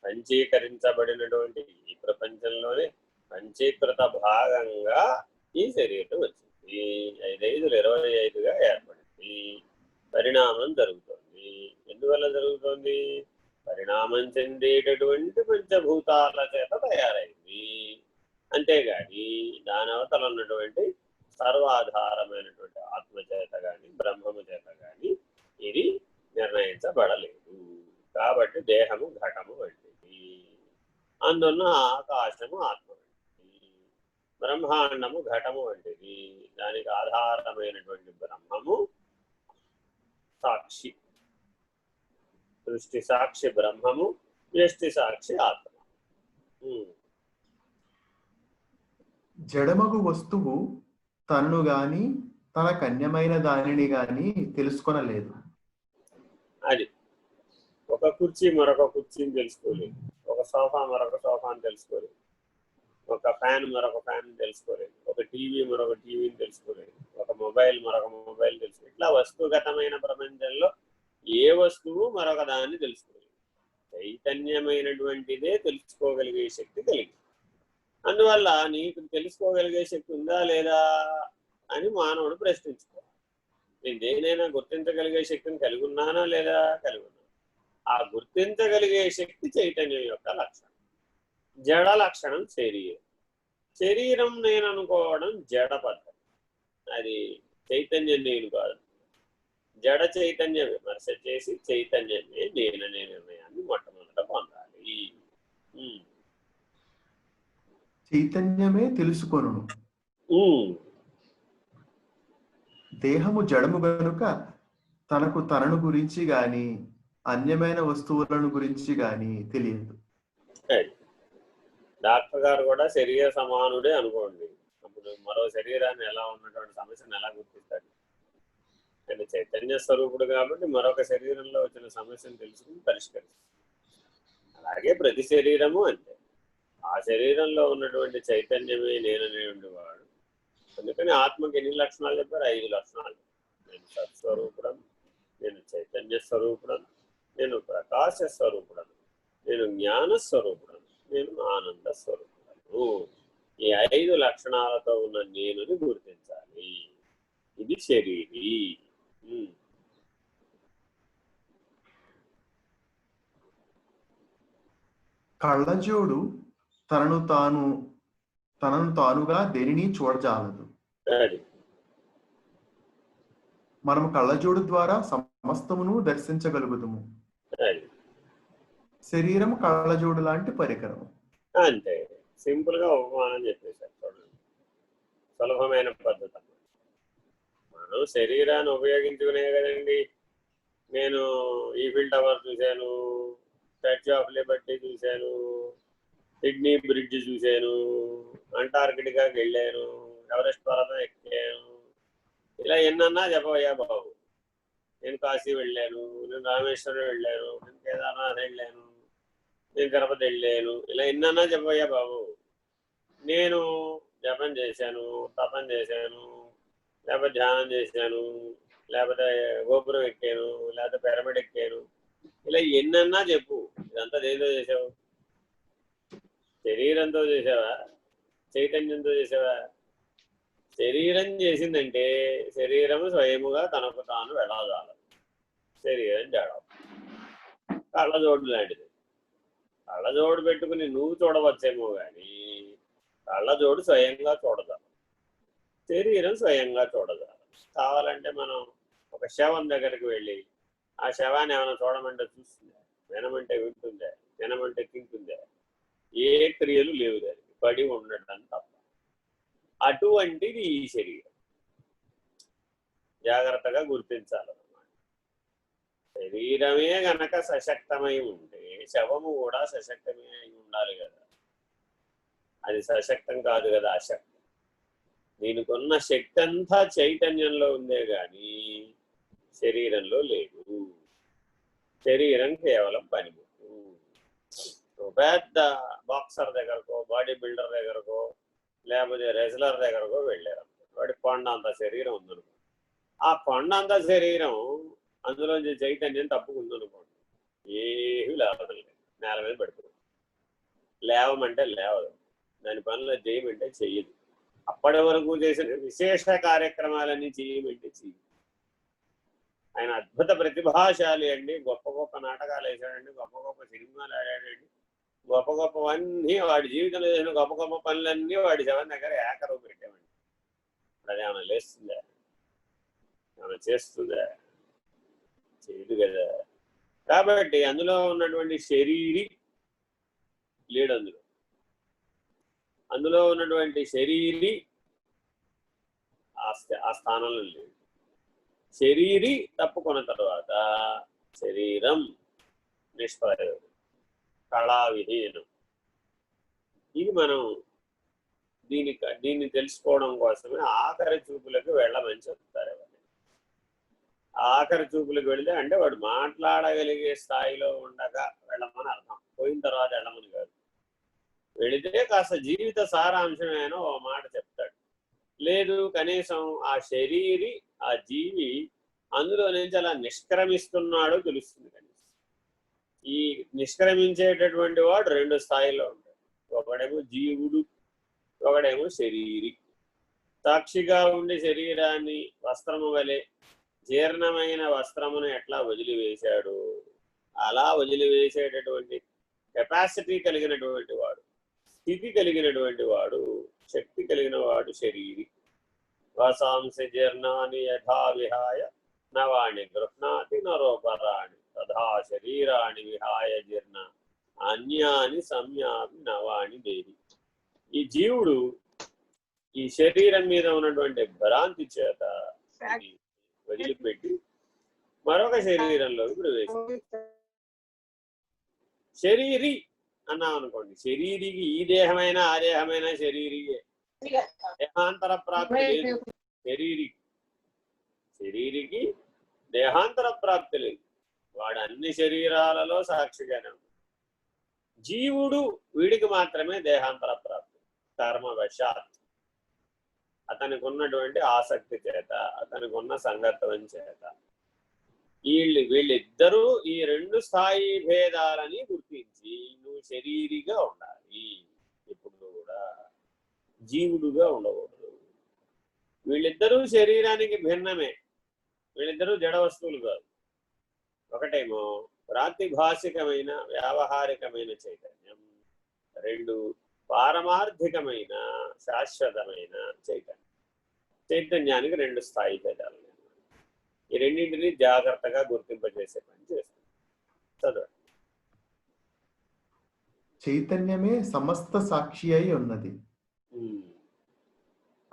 పంచీకరించబడినటువంటి ఈ ప్రపంచంలోనే పంచీకృత భాగంగా ఈ శరీరం వచ్చింది. 5×5 ఏర్పడింది. పరిణామం జరుగుతుంది. ఎందువల్ల జరుగుతుంది? పరిణామం చెందేటటువంటి పంచభూతాల చేత తయారైంది. అంతేగాని దాని అవతల ఉన్నటువంటి సర్వాధారమైనటువంటి ఆత్మ చేత కానీ బ్రహ్మము చేత కానీ ఇది నిర్ణయించబడలేదు. కాబట్టి దేహము ఘటము వంటిది, అందున్న ఆకాశము ఆత్మ వంటిది, బ్రహ్మాండము ఘటము వంటిది, దానికి ఆధారమైనటువంటి బ్రహ్మము సాక్షి, సృష్టి సాక్షి బ్రహ్మము, వ్యష్టి సాక్షి ఆత్మ. జడమగు వస్తువు తనను గాని తన కన్యమైన దానిని గాని తెలుసుకొనలేదు. అది ఒక కుర్చీ మరొక కుర్చీని తెలుసుకోలేదు, ఒక సోఫా మరొక సోఫాని తెలుసుకోలేదు, ఒక ఫ్యాన్ మరొక ఫ్యాన్ తెలుసుకోలేదు, ఒక టీవీ మరొక టీవీని తెలుసుకోలేదు, ఒక మొబైల్ మరొక మొబైల్ తెలుసుకోలేదు. ఇట్లా వస్తుగతమైన ప్రపంచంలో ఏ వస్తువు మరొక దాన్ని తెలుసుకోలేదు. చైతన్యమైనటువంటిదే తెలుసుకోగలిగే శక్తి కలిగింది. అందువల్ల నీకు తెలుసుకోగలిగే శక్తి ఉందా లేదా అని మానవుడు ప్రశ్నించుకోవాలి. నేను దేనైనా గుర్తించగలిగే శక్తిని కలిగి ఉన్నానా లేదా? కలిగి ఉన్నాను. ఆ గుర్తించగలిగే శక్తి చైతన్యం యొక్క లక్షణం. జడ లక్షణం శరీరం. శరీరం నేను అనుకోవడం జడ పద్ధతి, అది చైతన్యం నేను కాదు. జడ చైతన్య విమర్శ చేసి చైతన్యమే నేననే నిర్ణయాన్ని మొట్టమొదట పొందాలి. చైతన్యమే తెలుసుకొను. దేహము జడము గనుక తనను గురించి గాని అన్యమైన వస్తువులను గురించి గాని తెలియదు. డాక్టర్ గారు కూడా శరీర సమానుడే అనుకోండి, అప్పుడు మరో శరీరాన్ని ఎలా ఉన్నటువంటి సమస్యను ఎలా గుర్తిస్తాడు? ఆయన చైతన్య స్వరూపుడు కాబట్టి మరొక శరీరంలో వచ్చిన సమస్యను తెలుసుకుని పరిష్కరిస్తాడు. అలాగే ప్రతి శరీరము అంతే. ఆ శరీరంలో ఉన్నటువంటి చైతన్యమే నేననేటువంటి వాడు. అందుకని ఆత్మకి ఎన్ని లక్షణాలు చెప్పారు? 5 లక్షణాలు. నేను సత్స్వరూపుడను, నేను చైతన్య స్వరూపుడను, నేను ప్రకాశ స్వరూపుడను, నేను జ్ఞాన స్వరూపుడను, నేను ఆనంద స్వరూపుడను. ఈ 5 లక్షణాలతో ఉన్న నేనుని గుర్తించాలి. ఇది శరీరీ. కళ్ళజోడు తనను తానుగా దేనిని చూడజాలదు. మనము కళ్ళజోడు ద్వారా సమస్తమును దర్శించగలుగుతాము. శరీరం కళ్ళజోడు లాంటి పరికరం. అంతే, సింపుల్ గా ఉపమానం చెప్పేశారు. చూడండి, సులభమైన పద్ధతి. మనం శరీరాన్ని ఉపయోగించుకునే కదండి. నేను ఈఫిల్ టవర్ చూశాను, స్టాచ్యూ ఆఫ్ లిబర్టీ చూశాను, సిడ్నీ బ్రిడ్జ్ చూశాను, అంటార్కిటికాకి వెళ్ళాను, ఎవరెస్ట్ పర్వతం ఎక్కాను, ఇలా ఎన్నన్నా చెప్పవయ్యా బాబు. నేను కాశీ వెళ్ళాను, నేను రామేశ్వరం వెళ్ళాను, నేను కేదార్నాథ్ వెళ్ళాను, నేను తిరుపతి వెళ్ళాను, ఇలా ఎన్నన్నా చెప్పవయ్యా బాబు. నేను జపం చేశాను, తపం చేశాను, లేకపోతే ధ్యానం చేశాను, లేకపోతే గోపురం ఎక్కాను, లేకపోతే పిరమిడ్ ఎక్కాను, ఇలా ఎన్నన్నా చెప్పు. ఇదంతా దేంతో చేసావు? శరీరంతో చేసావా? చైతన్యంతో చేసావా? శరీరం చేసిందంటే శరీరము స్వయముగా తనకు తాను వెళ్ళాలి. శరీరం జడం, కళ్ళజోడు లాంటిది. కళ్ళజోడు పెట్టుకుని నువ్వు చూడవచ్చేమో కానీ కళ్ళజోడు స్వయంగా చూడదాం, శరీరం స్వయంగా చూడదాం. కావాలంటే మనం ఒక శవం దగ్గరికి వెళ్ళి ఆ శవాన్ని ఏమైనా చూడమంటే చూస్తుందా? వినమంటే వింటుందా? తినమంటే తింటుందా? ఏ క్రియలు లేవు దానికి. పడి ఉండటం తప్ప. అటువంటిది ఈ శరీరం. జాగ్రత్తగా గుర్తించాలన్నమాట. శరీరమే గనక సశక్తమై ఉంటే శవము కూడా సశక్తమే అయి ఉండాలి కదా. అది సశక్తం కాదు కదా, అశక్తం. దీనికున్న శక్తి అంతా చైతన్యంలో ఉందే గాని శరీరంలో లేదు. శరీరం కేవలం పనిముట్టు. పెద్ద బాక్సర్ దగ్గరకో, బాడీ బిల్డర్ దగ్గరకో, లేకపోతే రెజ్లర్ దగ్గరకో వెళ్ళారు. వాడి కొండ అంత శరీరం ఉందనుకో. ఆ కొండ అంత శరీరం అందులోంచి చైతన్యం తప్పుకుందనుకోండి, ఏమీ లేవలేదు. నేల మీద పడుతుంది. లేవమంటే లేవదు, దాని పనులు చేయమంటే చెయ్యదు. అప్పటి వరకు చేసిన విశేష కార్యక్రమాలన్నీ చేయమంటే చెయ్యదు. ఆయన అద్భుత ప్రతిభాశాలి అండి. గొప్ప గొప్ప నాటకాలు వేసాడండి, గొప్ప గొప్ప సినిమాలు ఆడాడండి. గొప్ప గొప్పవన్నీ వాడి జీవితంలో చేసిన గొప్ప గొప్ప పనులన్నీ వాడి శవం దగ్గర ఏకరవు పెట్టామండి. అది ఏమైనా లేస్తుందా? ఏమైనా చేస్తుందా? చేయదు కదా. కాబట్టి అందులో ఉన్నటువంటి శరీరి లేడు. అందులో ఉన్నటువంటి శరీరి ఆ స్థానంలో లేడు. శరీరి తప్పుకున్న తర్వాత శరీరం నిష్ప్రయోజనం, కళావిహీనం. ఇది మనం దీన్ని తెలుసుకోవడం కోసమే ఆఖరి చూపులకు వెళ్ళమని చెప్తారు. ఆఖరి చూపులకు వెళితే అంటే వాడు మాట్లాడగలిగే స్థాయిలో ఉండగా వెళ్ళమని అర్థం. పోయిన తర్వాత వెళ్ళమని కాదు. వెళితే కాస్త జీవిత సారాంశమైన ఓ మాట చెప్తాడు. లేదు కనీసం ఆ శరీరి, ఆ జీవి అందులో నుంచి అలా నిష్క్రమిస్తున్నాడో తెలుస్తుంది. కనీసం ఈ నిష్క్రమించేటటువంటి వాడు రెండు స్థాయిలో ఉంటాడు. ఒకడేమో జీవుడు, ఒకడేమో శరీరి. సాక్షిగా ఉండి శరీరాన్ని వస్త్రము వలె జీర్ణమైన వస్త్రమును ఎట్లా వదిలివేశాడు, అలా వదిలివేసేటటువంటి కెపాసిటీ కలిగినటువంటి వాడు, స్థితి కలిగినటువంటి వాడు, శక్తి కలిగిన వాడు శరీరి. వాసాంసి జీర్ణాన్ని యథా విహాయ నవాణి గృహ్ణాతి నరోపరాణి తథా శరీరాన్ని విహాయ జీర్ణ అన్యాని సంయామి నవాణి దేవి. ఈ జీవుడు ఈ శరీరం మీద ఉన్నటువంటి భ్రాంతి చేత వదిలిపెట్టి మరొక శరీరంలోకి ప్రవేశిస్తాడు. శరీరి అన్నాం అనుకోండి, శరీరికి ఈ దేహమైనా ఆ దేహమైనా శరీరియే. దేహాంతర ప్రాప్తి లేదు శరీరికి దేహాంతర ప్రాప్తి లేదు. వాడు అన్ని శరీరాలలో సాక్షిగానే ఉన్నాడు. జీవుడు వీడికి మాత్రమే దేహాంతర ప్రాప్తి. కర్మవశాత్, అతనికి ఉన్నటువంటి ఆసక్తి చేత, అతనికి ఉన్న సంగత్వం చేత. వీళ్ళిద్దరూ ఈ రెండు స్థాయి భేదాలని గుర్తించి నువ్వు శరీరిగా ఉండాలి, ఇప్పుడు కూడా జీవుడుగా ఉండకూడదు. వీళ్ళిద్దరూ శరీరానికి భిన్నమే, వీళ్ళిద్దరూ జడ వస్తువులు కాదు. ఒకటేమో ప్రాతిభాషికమైన వ్యావహారికమైన చైతన్యం, రెండు పారమార్థికమైన శాశ్వతమైన చైతన్యం. చైతన్యానికి రెండు స్థాయి భేదాలు. ఈ రెండింటినీ జాగ్రత్తగా గుర్తింపజేసే పని చేస్తుంది. చదవండి. చైతన్యమే సమస్త సాక్షి అయి ఉన్నది.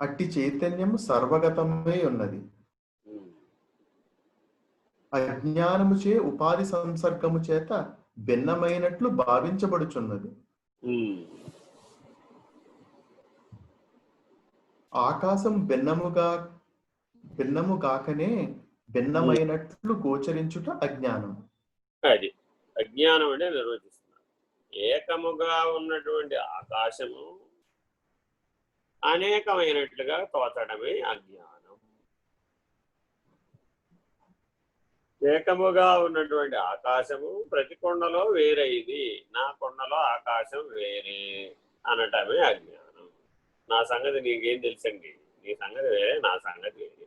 అట్టి చైతన్యము సర్వగతమై ఉన్నది. అజ్ఞానముచే ఉపాధి సంసర్గము చేత భిన్నమైనట్లు భావించబడుచున్నది. ఆకాశం భిన్నము కాకనే భిన్నమైనట్లు గోచరించుట అజ్ఞానం. అది అజ్ఞానం అంటే నిర్వచిస్తున్నారు. ఏకముగా ఉన్నటువంటి ఆకాశము అనేకమైనట్లుగా తోచడమే అజ్ఞానం. ఏకముగా ఉన్నటువంటి ఆకాశము ప్రతి కొండలో వేరైంది, నా కొండలో ఆకాశం వేరే అనటమే అజ్ఞానం. నా సంగతి నీకేం తెలుసండి? నీ సంగతి వేరే, నా సంగతి వేరే.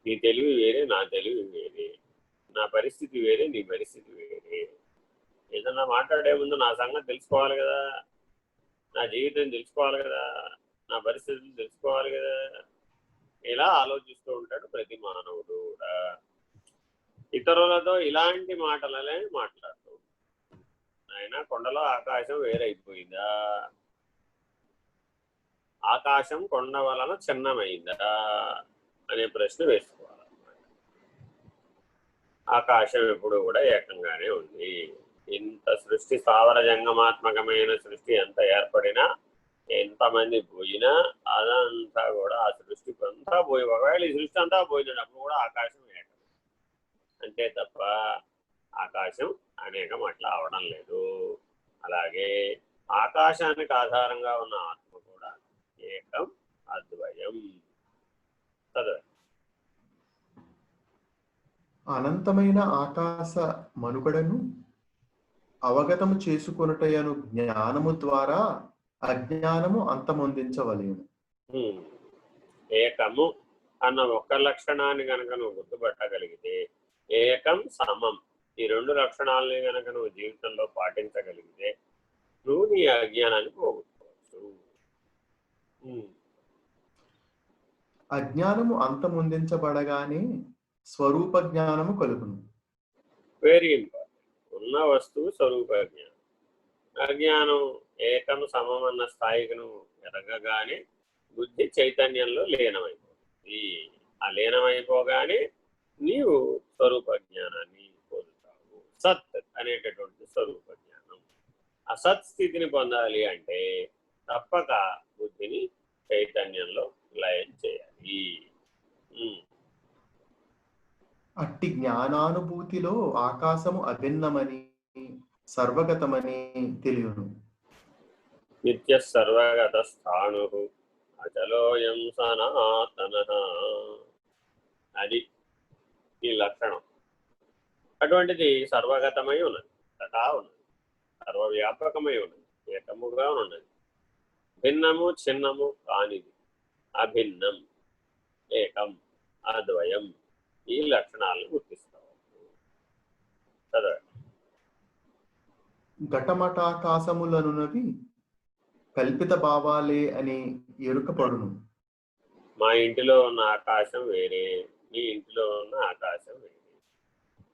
నీ తెలివి వేరే, నా తెలివి వేరే. నా పరిస్థితి వేరే, నీ పరిస్థితి వేరే. ఏదన్నా మాట్లాడే ముందు నా సంగతి తెలుసుకోవాలి కదా, నా జీవితం తెలుసుకోవాలి కదా, నా పరిస్థితులు తెలుసుకోవాలి కదా. ఇలా ఆలోచిస్తూ ఉంటాడు ప్రతి మానవుడు కూడా. ఇతరులతో ఇలాంటి మాటలనే మాట్లాడుతూ ఆయన కొండలో ఆకాశం వేరైపోయిందా, ఆకాశం కొండ వలన చిన్నమైందా అనే ప్రశ్న వేసుకోవాలన్నమాట. ఆకాశం ఎప్పుడు కూడా ఏకంగానే ఉంది. ఇంత సృష్టి స్థావర జంగమాత్మకమైన సృష్టి ఎంత ఏర్పడినా, ఎంతమంది పోయినా అదంతా కూడా ఆ సృష్టి అంతా పోయి, ఒకవేళ ఈ సృష్టి అంతా పోయినప్పుడు కూడా ఆకాశం ఏకం అంతే తప్ప ఆకాశం అనేకం అట్లా అవడం లేదు. అలాగే ఆకాశానికి ఆధారంగా ఉన్న ఆత్మ కూడా ఏకం అద్వయం. అనంతమైన ఆకాశ మనుగడను అవగతము చేసుకొనుటయను జ్ఞానము ద్వారా అజ్ఞానము అంతమొందించవలేను. ఏకము అన్న ఒక్క లక్షణాన్ని కనుక నువ్వు గుర్తుపట్టగలిగితే, ఏకం సమం ఈ రెండు లక్షణాలని కనుక నువ్వు జీవితంలో పాటించగలిగితే నువ్వు నీ అజ్ఞానాన్ని పోగొట్టుకోవచ్చు. అజ్ఞానము అంతమొందించబడగానే స్వరూప జ్ఞానము కలుగును. Very important. ఉన్న వస్తువు స్వరూప జ్ఞానం. అజ్ఞానం ఏకం సమం అన్న స్థాయికి నువ్వు ఎదగగానే బుద్ధి చైతన్యంలో లీనమైపోతుంది. ఆ లీనమైపోగానే నీవు స్వరూప జ్ఞానాన్ని పొందుతావు. సత్ అనేటటువంటి స్వరూప జ్ఞానం. అసత్ స్థితిని పొందాలి అంటే తప్పక బుద్ధిని చైతన్యంలో లయం చేయాలి. అట్టి జ్ఞానానుభూతిలో ఆకాశము అభిన్నమని సర్వగతమని తెలియను. నిత్య సర్వగత స్థాణు అచలోయం సనాతనః. అది ఈ లక్షణం. అటువంటిది సర్వగతమై ఉన్నది, తటా ఉన్నది, సర్వవ్యాపకమై ఉన్నది, ఏకముగా ఉన్నది, భిన్నము చిన్నము కానిది, అభిన్నం, ఏకం, అద్వయం. ఈ లక్షణాలను గుర్తిస్తావు. చదవండి. ఘటమటాకాశములనున్నవి కల్పిత భావాలే అని ఎరుకపడును. మా ఇంటిలో ఉన్న ఆకాశం వేరే, మీ ఇంటిలో ఉన్న ఆకాశం వేరే.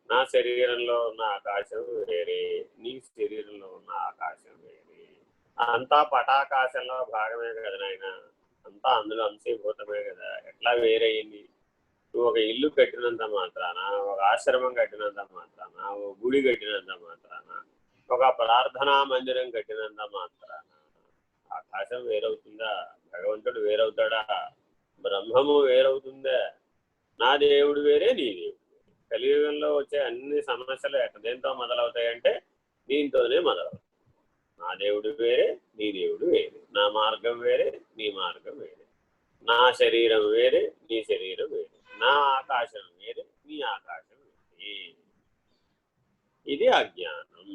నా శరీరంలో ఉన్న ఆకాశం వేరే, నీ శరీరంలో ఉన్న ఆకాశం వేరే. అంతా పటాకాశంలో భాగమే కదా నాయన, అంతా అందులో అంశీభూతమే కదా. ఎట్లా వేరయ్యింది? నువ్వు ఒక ఇల్లు కట్టినంత మాత్రాన, ఒక ఆశ్రమం కట్టినంత మాత్రాన, ఒక గుడి కట్టినంత మాత్రాన, ఒక ప్రార్థనా మందిరం కట్టినంత మాత్రాన ఆకాశం వేరవుతుందా? భగవంతుడు వేరవుతాడా? బ్రహ్మము వేరవుతుందా? నా దేవుడు వేరే, నీ దేవుడు వేరే. కలియుగంలో వచ్చే అన్ని సమస్యలు దేంతో మొదలవుతాయంటే దీంతోనే మొదలవుతాయి. నా దేవుడు వేరే, నీ దేవుడు వేరే. నా మార్గం వేరే, నీ మార్గం వేరే. నా శరీరం వేరే, నీ శరీరం వేరే. నా ఆకాశం వేరే, నీ ఆకాశం వేరే. ఇది అజ్ఞానం.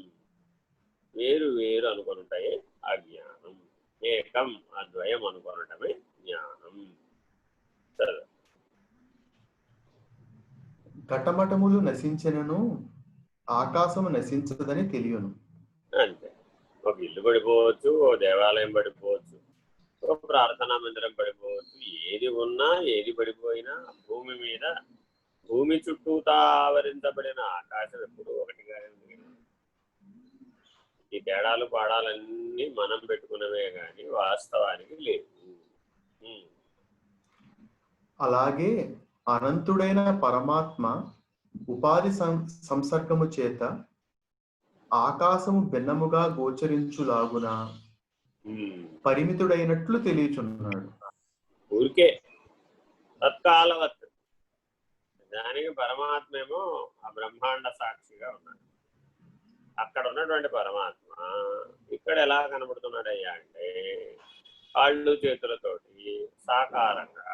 వేరు వేరు అనుకుంటాయి అజ్ఞానం. ఏకం అద్వయం అనుకోవటమే జ్ఞానం. సరే. ఘటమటములు నశించినను ఆకాశము నశించదని తెలియను. అంతే. ఒక ఇల్లు పడిపోవచ్చు, ఓ దేవాలయం పడిపోవచ్చు, ఒక ప్రార్థనా మందిరం పడిపోవచ్చు. ఏది ఉన్నా ఏది పడిపోయినా భూమి మీద, భూమి చుట్టూతా ఆవరించబడిన ఆకాశం ఎప్పుడు ఒకటిగానే ఉంది. ఈ తేడాలు పాడాలన్నీ మనం పెట్టుకున్నవే కానీ వాస్తవానికి లేవు. అలాగే అనంతుడైన పరమాత్మ ఉపాధి సంసర్గము చేత ఆకాశము భిన్నముగా గోచరించులాగున పరిమితుడైనట్లు తెలియచున్నాడు. ఊరికే తత్కాలవత్. దానికి పరమాత్మ ఏమో ఆ బ్రహ్మాండ సాక్షిగా ఉన్నాడు. అక్కడ ఉన్నటువంటి పరమాత్మ ఇక్కడ ఎలా కనబడుతున్నాడయ్యా అంటే కాళ్ళు చేతులతోటి సాకారంగా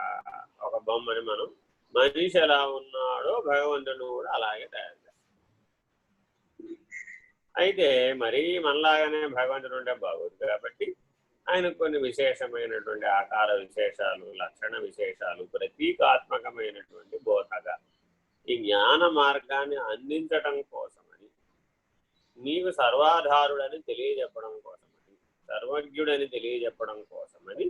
ఒక బొమ్మని మనం మనిషి ఎలా ఉన్నాడో భగవంతుడు కూడా అలాగే తయారు చేస్తాడు. అయితే మరీ మనలాగానే భగవంతుడు ఉంటే బాగోదు కాబట్టి ఆయన కొన్ని విశేషమైనటువంటి ఆకార విశేషాలు, లక్షణ విశేషాలు, ప్రతీకాత్మకమైనటువంటి బోధగా ఈ జ్ఞాన మార్గాన్ని అందించటం కోసమని, నీవు సర్వాధారుడని తెలియజెప్పడం కోసమని, సర్వజ్ఞుడని తెలియజెప్పడం కోసమని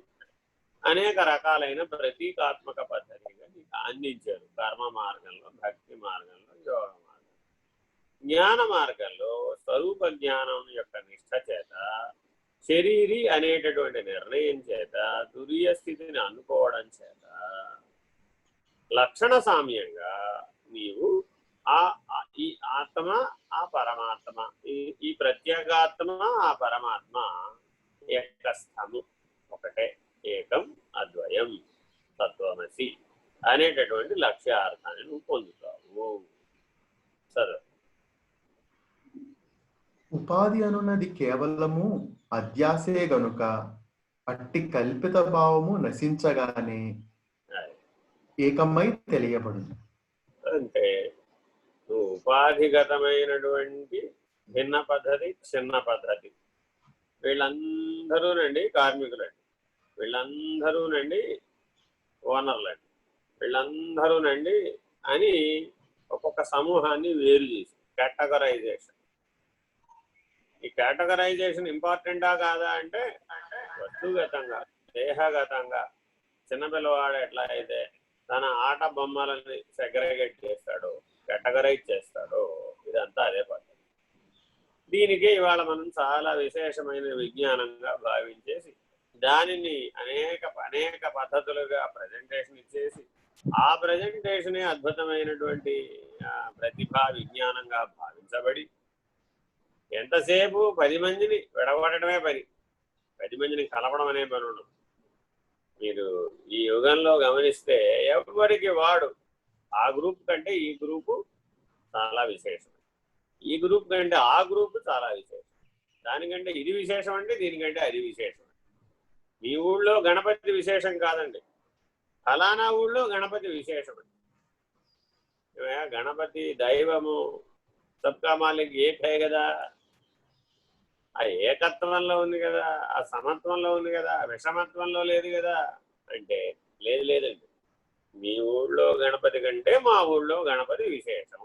అనేక రకాలైన ప్రతీకాత్మక పద్ధతిగా నీకు అందించారు. కర్మ మార్గంలో, భక్తి మార్గంలో, యోగ మార్గంలో. జ్ఞాన మార్గంలో స్వరూప జ్ఞానం యొక్క నిష్ఠ చేత శరీరి అనేటటువంటి నిర్ణయం చేత తురీయ స్థితిని అనుకోవడం చేత లక్షణ సామ్యంగా నీవు ఈ ఆత్మ ఆ పరమాత్మ ఈ ప్రత్యేగాత్మ ఆ పరమాత్మ ఏకస్థము ఒకటే ఏకం అద్వయం తత్వమసి అనేటటువంటి లక్ష్యార్థాన్ని నువ్వు పొందుతావు. సరే, ఉపాధి అనున్నది కేవలము అధ్యాసే గనుక అట్టి కల్పిత భావము నశించగానే ఏకమై తెలియబడును. అంటే నువ్వు ఉపాధిగతమైనటువంటి భిన్న పద్ధతి, చిన్న పద్ధతి, వీళ్ళందరూనండి కార్మికులండి, వీళ్ళందరూనండి ఓనర్లండి, వీళ్ళందరూనండి అని ఒక్కొక్క సమూహాన్ని వేరు చేసి కేటగరైజేషన్. ఈ కేటగరైజేషన్ ఇంపార్టెంటా కాదా అంటే వస్తుగతంగా దేహగతంగా చిన్నపిల్లవాడు ఎట్లా అయితే తన ఆట బొమ్మలని సెగ్రిగేట్ చేస్తాడో కేటగరైజ్ చేస్తాడో ఇదంతా అదే పద్ధతి. దీనికి ఇవాళ మనం చాలా విశేషమైన విజ్ఞానంగా భావించేసి దానిని అనేక పద్ధతులుగా ప్రజెంటేషన్ ఇచ్చేసి ఆ ప్రజెంటేషనే అద్భుతమైనటువంటి ప్రతిభా విజ్ఞానంగా భావించబడి ఎంతసేపు 10 మందిని విడగొట్టడమే పని, 10 మందిని కలపడం అనే పని ఉండదు. మీరు ఈ యుగంలో గమనిస్తే ఎవరికి వాడు ఆ గ్రూప్ కంటే ఈ గ్రూపు చాలా విశేషం, ఈ గ్రూప్ కంటే ఆ గ్రూప్ చాలా విశేషం, దానికంటే ఇది విశేషం అంటే దీనికంటే అది విశేషం. మీ ఊళ్ళో గణపతి విశేషం కాదండి, ఫలానా ఊళ్ళో గణపతి విశేషం అండి. గణపతి దైవము సబ్కా మాలిక్ ఏకే కదా, ఆ ఏకత్వంలో ఉంది కదా, ఆ సమత్వంలో ఉంది కదా, విషమత్వంలో లేదు కదా అంటే లేదండి. మీ ఊళ్ళో గణపతి కంటే మా ఊళ్ళో గణపతి విశేషం.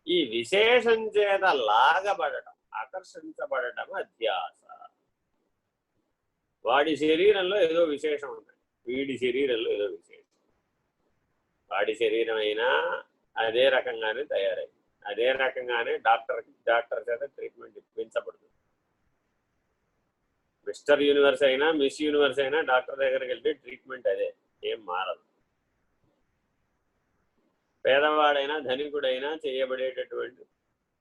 ఈ విశేషం చేత లాగబడటం, ఆకర్షించబడటం అధ్యాస. వాడి శరీరంలో ఏదో విశేషం ఉంది, వీడి శరీరంలో ఏదో విశేషం. వాడి శరీరం అయినా అదే రకంగానే తయారైంది, అదే రకంగానే డాక్టర్ చేత ట్రీట్మెంట్ ఇప్పించబడుతుంది. మిస్టర్ యూనివర్స్ అయినా మిస్ యూనివర్స్ అయినా డాక్టర్ దగ్గరికి వెళ్తే ట్రీట్మెంట్ అదే, ఏం మారదు. పేదవాడైనా ధనికుడైనా చేయబడేటటువంటి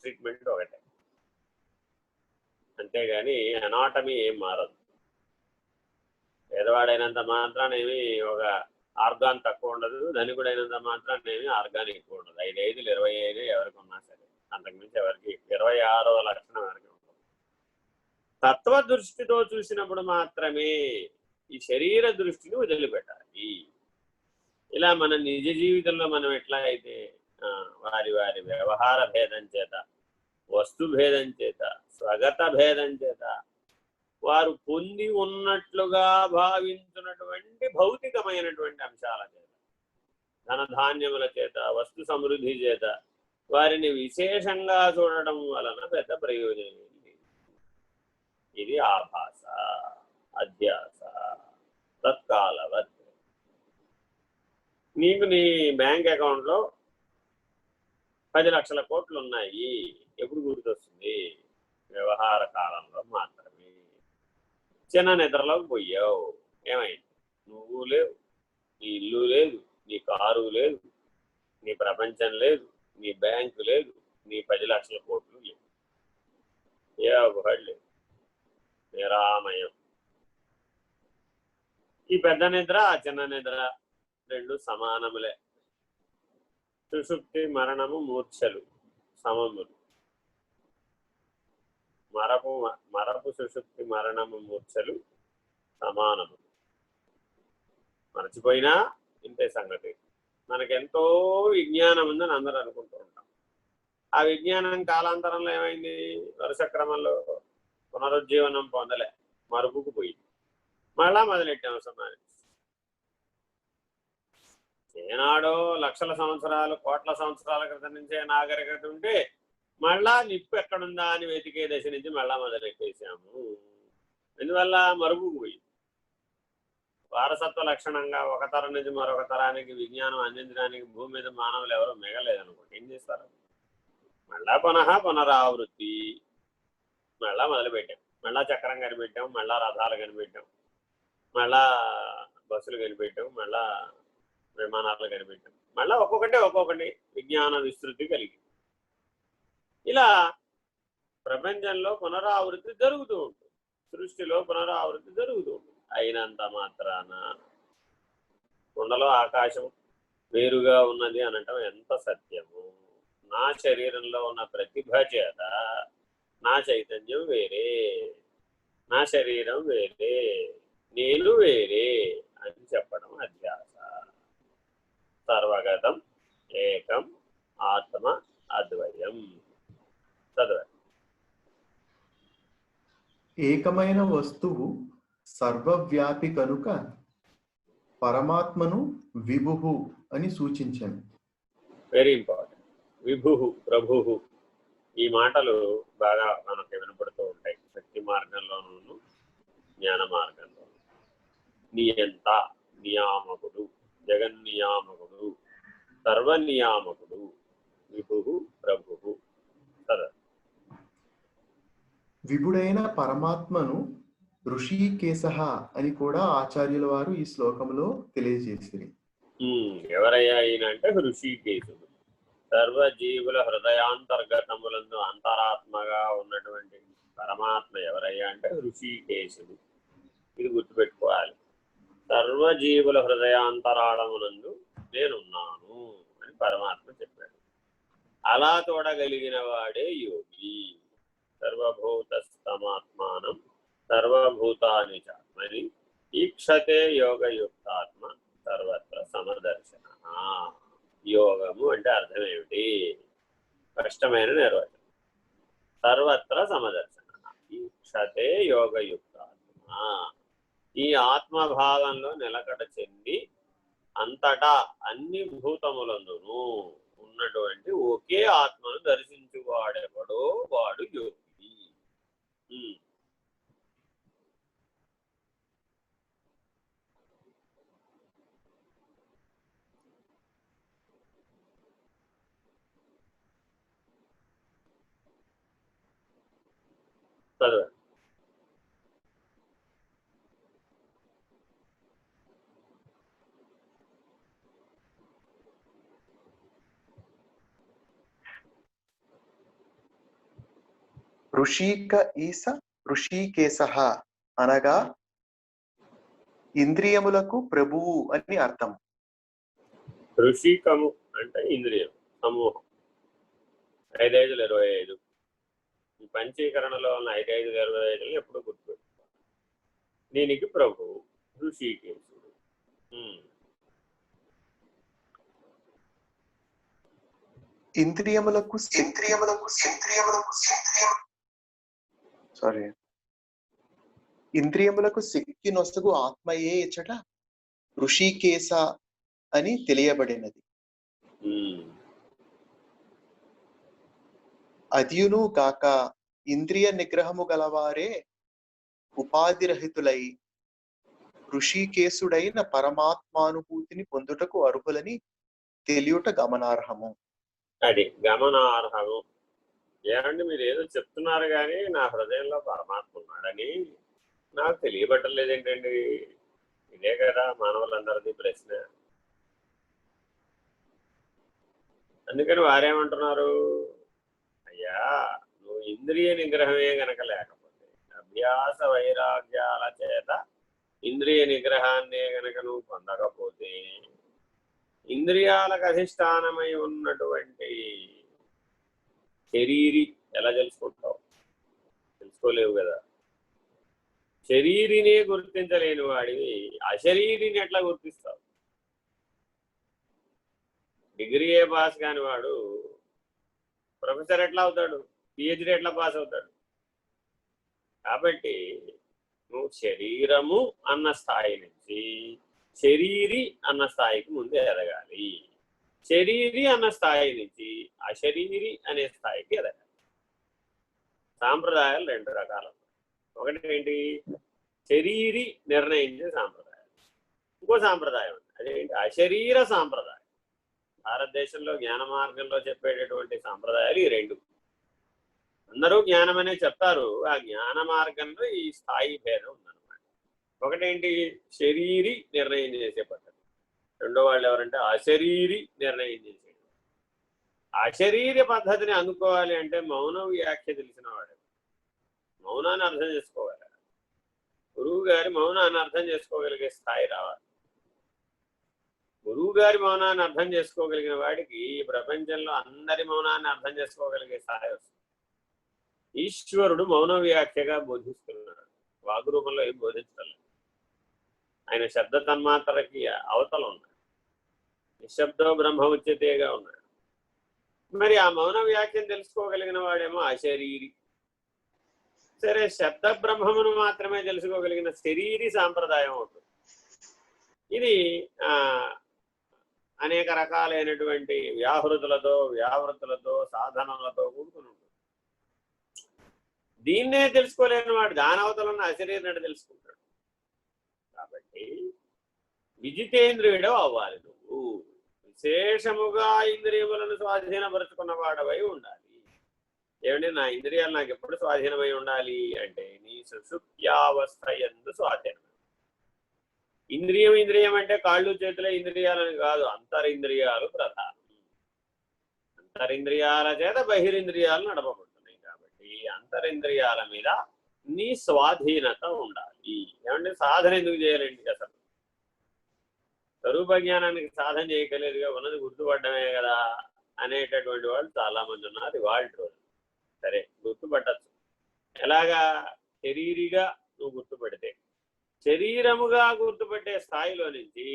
ట్రీట్మెంట్ ఒకటే, అంతేగాని అనాటమీ ఏం మారదు. పేదవాడైనంత మాత్రాన ఏమి ఒక ఆర్గాన్ తక్కువ ఉండదు, ధనికుడైనంత మాత్రాన ఏమి ఆర్గాన్ ఎక్కువ ఉండదు. 5 5 25 ఎవరికి ఉన్నా సరే, అంతకుమించి ఎవరికి 26వ లక్షణం ఎవరికి ఉండదు. తత్వ దృష్టితో చూసినప్పుడు మాత్రమే ఈ శరీర దృష్టిని వదిలిపెట్టాలి. ఇలా మన నిజ జీవితంలో మనం ఎట్లా అయితే వారి వ్యవహార భేదం చేత, వస్తు భేదం చేత, స్వగత భేదం చేత వారు పొంది ఉన్నట్లుగా భావించినటువంటి భౌతికమైనటువంటి అంశాల చేత, ధనధాన్యముల చేత, వస్తు సమృద్ధి చేత వారిని విశేషంగా చూడడం వలన పెద్ద ప్రయోజనం లేదు. ఇది ఆభాస, అధ్యాస, తత్కాలవత్. నీకు నీ బ్యాంక్ అకౌంట్లో 10 లక్షల కోట్లు ఉన్నాయి, ఎప్పుడు గుర్తొస్తుంది? వ్యవహార కాలంలో మాత్రమే. చిన్న నిద్రలోకి పోయావు, ఏమైంది? నువ్వు లేవు, నీ ఇల్లు లేదు, నీ కారు లేదు, నీ ప్రపంచం లేదు, నీ బ్యాంకు లేదు, నీ 10 లక్షల కోట్లు లేవు, ఎవరు లేదు, నిరామయం. ఈ పెద్ద నిద్ర ఆ చిన్న నిద్ర రెండు సమానములే. సుషుప్తి మరణము మూర్ఛలు సమములు. మరపు సుషుప్తి మరణము మూర్ఛలు సమానములు. మరచిపోయినా ఇంతే సంగతి. మనకెంతో విజ్ఞానం ఉందని అందరూ అనుకుంటూ ఉంటాం. ఆ విజ్ఞానం కాలాంతరంలో ఏమైంది? వరుస క్రమంలో పునరుజ్జీవనం పొందలే, మరుగుకు పోయింది. మళ్ళా మొదలెట్టాము సమాజం. ఏనాడో లక్షల సంవత్సరాలు, కోట్ల సంవత్సరాల క్రితం నుంచే నాగరికత ఉంటే మళ్ళా నిప్పు ఎక్కడుందా అని వెతికే దశ నుంచి మళ్ళా మొదలెట్టేసాము. ఎందువల్ల? మరుగుకు పోయింది. వారసత్వ లక్షణంగా ఒక తరం నుంచి మరొక తరానికి విజ్ఞానం అందించడానికి భూమి మీద మానవులు ఎవరో మిగలేదనుకోండి, ఏం చేస్తారు? మళ్ళా పునరావృత్తి, మళ్ళా మొదలుపెట్టాం. మళ్ళా చక్రం కనిపెట్టాం, మళ్ళా రథాలు కనిపెట్టాం, మళ్ళా బస్సులు కనిపెట్టాం, మళ్ళా విమానాలు కనిపెట్టాం, మళ్ళా ఒక్కొక్కటి విజ్ఞాన విస్తృతి కలిగి. ఇలా ప్రపంచంలో పునరావృత్తి జరుగుతూ ఉంటుంది, సృష్టిలో పునరావృత్తి జరుగుతూ ఉంటుంది. అయినంత మాత్రాన కుండలో ఆకాశం వేరుగా ఉన్నది అనటం ఎంత సత్యము. నా శరీరంలో ఉన్న ప్రతిభ చేత నా చైతన్యం వేరే, నా శరీరం వేరే, నేను వేరే అని చెప్పడం అధ్యాస. సర్వగతం ఏకం ఆత్మ అద్వయం. చదవండి. ఏకమైన వస్తువు సర్వవ్యాపి కనుక పరమాత్మను విభుః అని సూచించాను. Very important. విభు, ప్రభు, ఈ మాటలు బాగా మనకి వినపడుతూ ఉంటాయి భక్తి మార్గంలోనూ జ్ఞాన మార్గంలో. నియంత, నియామకుడు, జగన్నియామకుడు, సర్వనియామకుడు, విభు, ప్రభు. సరే, విభుడైన పరమాత్మను ఋషికేశః అని కూడా ఆచార్యుల వారు ఈ శ్లోకంలో తెలియజేసిరి. ఎవరయ్యా ఈయన అంటే ఋషికేశుడు. సర్వజీవుల హృదయాంతర్గతములందు అంతరాత్మగా ఉన్నటువంటి పరమాత్మ ఎవరయ్యా అంటే ఋషికేశుడు. ఇది గుర్తుపెట్టుకోవాలి. సర్వజీవుల హృదయాంతరాళమునందు నేనున్నాను అని పరమాత్మ చెప్పాడు. అలా చూడగలిగిన వాడే యోగి. సర్వభూతస్తమాత్మానం సర్వభూతాని చాత్మని ఈక్షతే యోగయుక్తాత్మ సర్వత్ర సమదర్శన. యోగము అంటే అర్థం ఏమిటి? కష్టమైన నిర్వచనం. సర్వత్ర సమదర్శన, ఈక్షతే యోగయుక్తాత్మ. ఈ ఆత్మభావంలో నిలకడ చెంది అంతటా అన్ని భూతములందును ఉన్నటువంటి ఒకే ఆత్మను దర్శించువాడెవడో వాడు యోగి. చదవండి. ఋషికేశః అనగా ఇంద్రియములకు ప్రభువు అని అర్థం. ఋషికము అంటే ఇంద్రియం సమూహం. 5×5=25. ఈ పంచీకరణలో ఉన్న 5×5=25 ఎప్పుడు గుర్తుపెట్టుకోవాలి. దీనికి ప్రభువు ఋషికేశుడు. ఇంద్రియములకు శక్తి నొసగు ఆత్మయే ఇచ్చట ఋషికేశ అని తెలియబడినది. అదియును గాక ఇంద్రియ నిగ్రహము గలవారే ఉపాధిరహితులై ఋషికేశుడైన పరమాత్మానుభూతిని పొందుటకు అర్హులని తెలియుట గమనార్హము. అది గమనార్హము. ఏమండి, మీరు ఏదో చెప్తున్నారు కానీ నా హృదయంలో పరమాత్మ ఉన్నాడని నాకు తెలియబట్టలేదేంటండి? ఇదే కదా మానవులందరిది ప్రశ్న. అందుకని వారేమంటున్నారు, అయ్యా నువ్వు ఇంద్రియ నిగ్రహమే గనక లేకపోతే, అభ్యాస వైరాగ్యాల చేత ఇంద్రియ నిగ్రహాన్నే గనక నువ్వు పొందకపోతే, ఇంద్రియాలకు అధిష్టానమై ఉన్నటువంటి శరీరి ఎలా తెలుసుకుంటావు? తెలుసుకోలేవు కదా. శరీరినే గుర్తించలేని వాడివి అశరీరిని ఎట్లా గుర్తిస్తావు? డిగ్రీఏ పాస్ కాని వాడు ప్రొఫెసర్ ఎట్లా అవుతాడు? పిహెచ్డి ఎట్లా పాస్ అవుతాడు? కాబట్టి నువ్వు శరీరము అన్న స్థాయి నుంచి శరీరి అన్న స్థాయికి ముందు ఎదగాలి. శరీరి అన్న స్థాయి నుంచి అశరీరి అనే స్థాయికి ఎదగాలి. సాంప్రదాయాలు 2 రకాలు. ఒకటి ఏంటి? శరీరి నిర్ణయించే సాంప్రదాయం. ఇంకో సాంప్రదాయం అదేంటి? అశరీర సాంప్రదాయం. భారతదేశంలో జ్ఞాన మార్గంలో చెప్పేటటువంటి సాంప్రదాయాలు ఈ 2. అందరూ జ్ఞానమనే చెప్తారు. ఆ జ్ఞాన మార్గంలో ఈ స్థాయి భేదం ఉందన్నమాట. ఒకటేంటి, శరీరి నిర్ణయం చేసే పద్ధతి. రెండో వాళ్ళు ఎవరంటే అశరీరి నిర్ణయం చేసేది. అశరీర పద్ధతిని అందుకోవాలి అంటే మౌన వ్యాఖ్య తెలిసిన వాడు, మౌనాన్ని అర్థం చేసుకోవాలి. గురువు గారి మౌనాన్ని అర్థం చేసుకోగలిగే స్థాయి రావాలి. గురువు గారి మౌనాన్ని అర్థం చేసుకోగలిగిన వాడికి ఈ ప్రపంచంలో అందరి మౌనాన్ని అర్థం చేసుకోగలిగే స్థాయి వస్తుంది. ఈశ్వరుడు మౌన వ్యాఖ్యగా బోధిస్తున్నాడు, వాగ్రూపంలో ఏం బోధించడం లేదు. ఆయన శబ్ద తన్మాత్రకి అవతల ఉన్నాడు, నిశ్శబ్దో బ్రహ్మ ఉచ్యతేగా ఉన్నాడు. మరి ఆ మౌన వ్యాఖ్యను తెలుసుకోగలిగిన వాడేమో అశరీరి. సరే, శబ్ద బ్రహ్మమును మాత్రమే తెలుసుకోగలిగిన శరీరి సాంప్రదాయం అవుతుంది. ఇది అనేక రకాలైనటువంటి వ్యావృతులతో సాధనలతో కూడుకుని ఉంటుంది. దీన్నే తెలుసుకోలేని వాడు దాని అవతల ఉన్న అశరీరిని తెలుసుకుంటాడు. కాబట్టి విజితేంద్రియుడు అవ్వాలి. నువ్వు విశేషముగా ఇంద్రియములను స్వాధీనపరుచుకున్న వాడవై ఉండాలి. ఏమంటే నా ఇంద్రియాలు నాకు ఎప్పుడు స్వాధీనమై ఉండాలి అంటే నీ సుషుప్త్యావస్థ యందు స్వాధీనం. ఇంద్రియం అంటే కాళ్ళు చేతుల ఇంద్రియాలని కాదు, అంతరింద్రియాలు ప్రధానం. అంతరింద్రియాల చేత బహిరింద్రియాలు నడపబడుతున్నాయి. కాబట్టి అంతరింద్రియాల మీద నీ స్వాధీనత ఉండాలి. ఏమంటే సాధన ఎందుకు చేయాలండి? అసలు స్వరూప జ్ఞానానికి సాధన చేయగలేదుగా, ఉన్నది గుర్తుపడ్డమే కదా అనేటటువంటి వాళ్ళు చాలా మంది ఉన్నారు ఇవాళ రోజు. సరే, గుర్తుపట్టచ్చు. ఎలాగా? శరీరిగా నువ్వు గుర్తుపడితే, శరీరముగా గుర్తుపట్టే స్థాయిలో నుంచి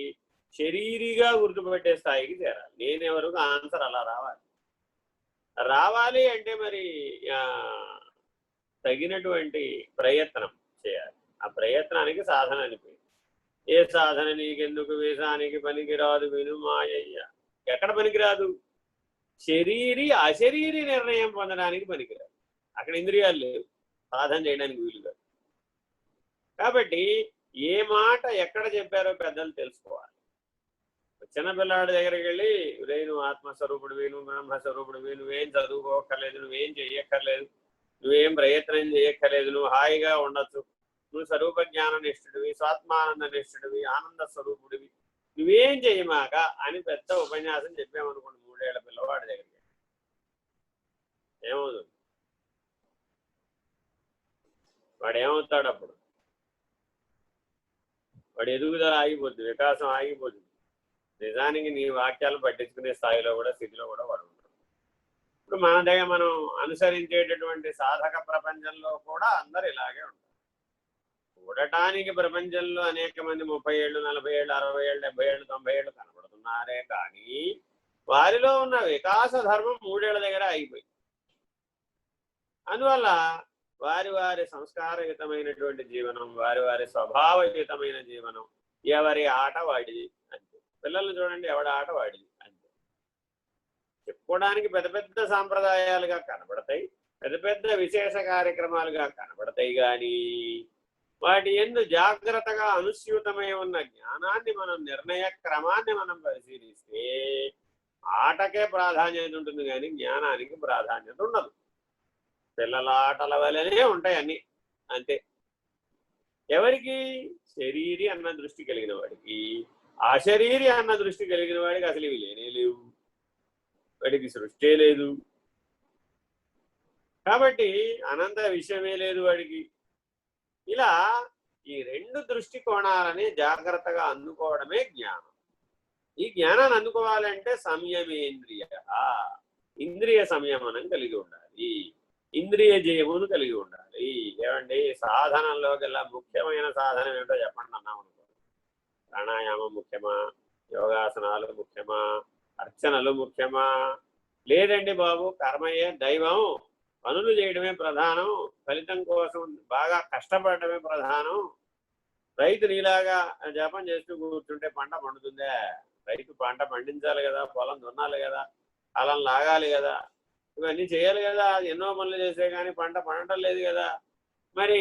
శరీరిగా గుర్తుపట్టే స్థాయికి చేరాలి. నేనెవరకు ఆన్సర్ అలా రావాలి అంటే మరి తగినటువంటి ప్రయత్నం చేయాలి. ఆ ప్రయత్నానికి సాధన అనిపోయింది. ఏ సాధన నీకెందుకు, వేషానికి పనికిరాదు విను మాయయ్య. ఎక్కడ పనికిరాదు? శరీరి అశరీరి నిర్ణయం పొందడానికి పనికిరాదు. అక్కడ ఇంద్రియాలు లేవు, సాధన చేయడానికి వీలుగా. కాబట్టి ఏ మాట ఎక్కడ చెప్పారో పెద్దలు తెలుసుకోవాలి. చిన్నపిల్లాడి దగ్గరికి వెళ్ళి నువ్వు ఆత్మస్వరూపుడివి, నువ్వు బ్రహ్మస్వరూపుడివి, నువ్వేం చదువుకోక్కర్లేదు, నువ్వేం చెయ్యక్కర్లేదు, నువ్వేం ప్రయత్నం చేయక్కర్లేదు, నువ్వు హాయిగా ఉండొచ్చు, నువ్వు స్వరూప జ్ఞాన నిష్ఠుడివి, స్వాత్మానంద నిష్ఠుడివి, ఆనంద స్వరూపుడివి, నువ్వేం చెయ్యమాక అని పెద్ద ఉపన్యాసం చెప్పామనుకోండి 3 ఏళ్ల పిల్లవాడి దగ్గరికి, ఏమవుతుంది? వాడు ఏమవుతాడు? అప్పుడు వాడి ఎదుగుదల ఆగిపోతుంది, వికాసం ఆగిపోతుంది. నిజానికి నీ వాక్యాలు పట్టించుకునే స్థాయిలో కూడా, స్థితిలో కూడా వాడు ఉంటాడు. ఇప్పుడు మన దగ్గర మనం అనుసరించేటటువంటి సాధక ప్రపంచంలో కూడా అందరు ఇలాగే ఉంటారు. చూడటానికి ప్రపంచంలో అనేక మంది 30 ఏళ్ళు, 40 ఏళ్ళు, 60 ఏళ్ళు, 70 ఏళ్ళు, 90 ఏళ్ళు కనబడుతున్నారే కానీ వారిలో ఉన్న వికాస ధర్మం 3 ఏళ్ల దగ్గర ఆగిపోయింది. అందువల్ల వారి సంస్కారయుతమైనటువంటి జీవనం, వారి స్వభావయుతమైన జీవనం, ఎవరి ఆట వాడిది అంతే. పిల్లల్ని చూడండి, ఎవడి ఆట వాడిది అంతే. చెప్పుకోవడానికి పెద్ద పెద్ద సాంప్రదాయాలుగా కనబడతాయి, పెద్ద పెద్ద విశేష కార్యక్రమాలుగా కనబడతాయి. కానీ వాటి యందు జాగ్రత్తగా అనుస్యూతమై ఉన్న జ్ఞానాన్ని, మనం నిర్ణయ క్రమాన్ని మనం పరిశీలిస్తే ఆటకే ప్రాధాన్యత ఉంటుంది కానీ జ్ఞానానికి ప్రాధాన్యత ఉండదు. పిల్లల ఆటల వల్లనే ఉంటాయి అన్ని, అంతే. ఎవరికి? శరీరి అన్న దృష్టి కలిగిన వాడికి. అశరీరి అన్న దృష్టి కలిగిన వాడికి అసలు ఇవి లేనే లేవు, వాడికి సృష్టి లేదు. కాబట్టి అనంత విషయమే లేదు వాడికి. ఇలా ఈ 2 దృష్టికోణాలని జాగ్రత్తగా అందుకోవడమే జ్ఞానం. ఈ జ్ఞానాన్ని అందుకోవాలంటే సంయమేంద్రియ, ఇంద్రియ సంయమనం కలిగి ఉండాలి, ఇంద్రియ జయమును కలిగి ఉండాలి. ఏమండి, సాధనలోకెల్లా ముఖ్యమైన సాధన ఏమిటో చెప్పండి అన్నాం అనుకో. ప్రాణాయామం ముఖ్యమా? యోగాసనాలు ముఖ్యమా? అర్చనలు ముఖ్యమా? లేదండి బాబు, కర్మయే దైవం, పనులు చేయడమే ప్రధానం, ఫలితం కోసం బాగా కష్టపడటమే ప్రధానం. రైతు నీలాగా జపం చేస్తూ కూర్చుంటే పంట పండుతుందే? రైతు పంట పండించాలి కదా, పొలం దున్నాలి కదా, కాలం లాగాలి కదా, ఇవన్నీ చేయాలి కదా. ఎన్నో పనులు చేసే కానీ పంట పండటం లేదు కదా. మరి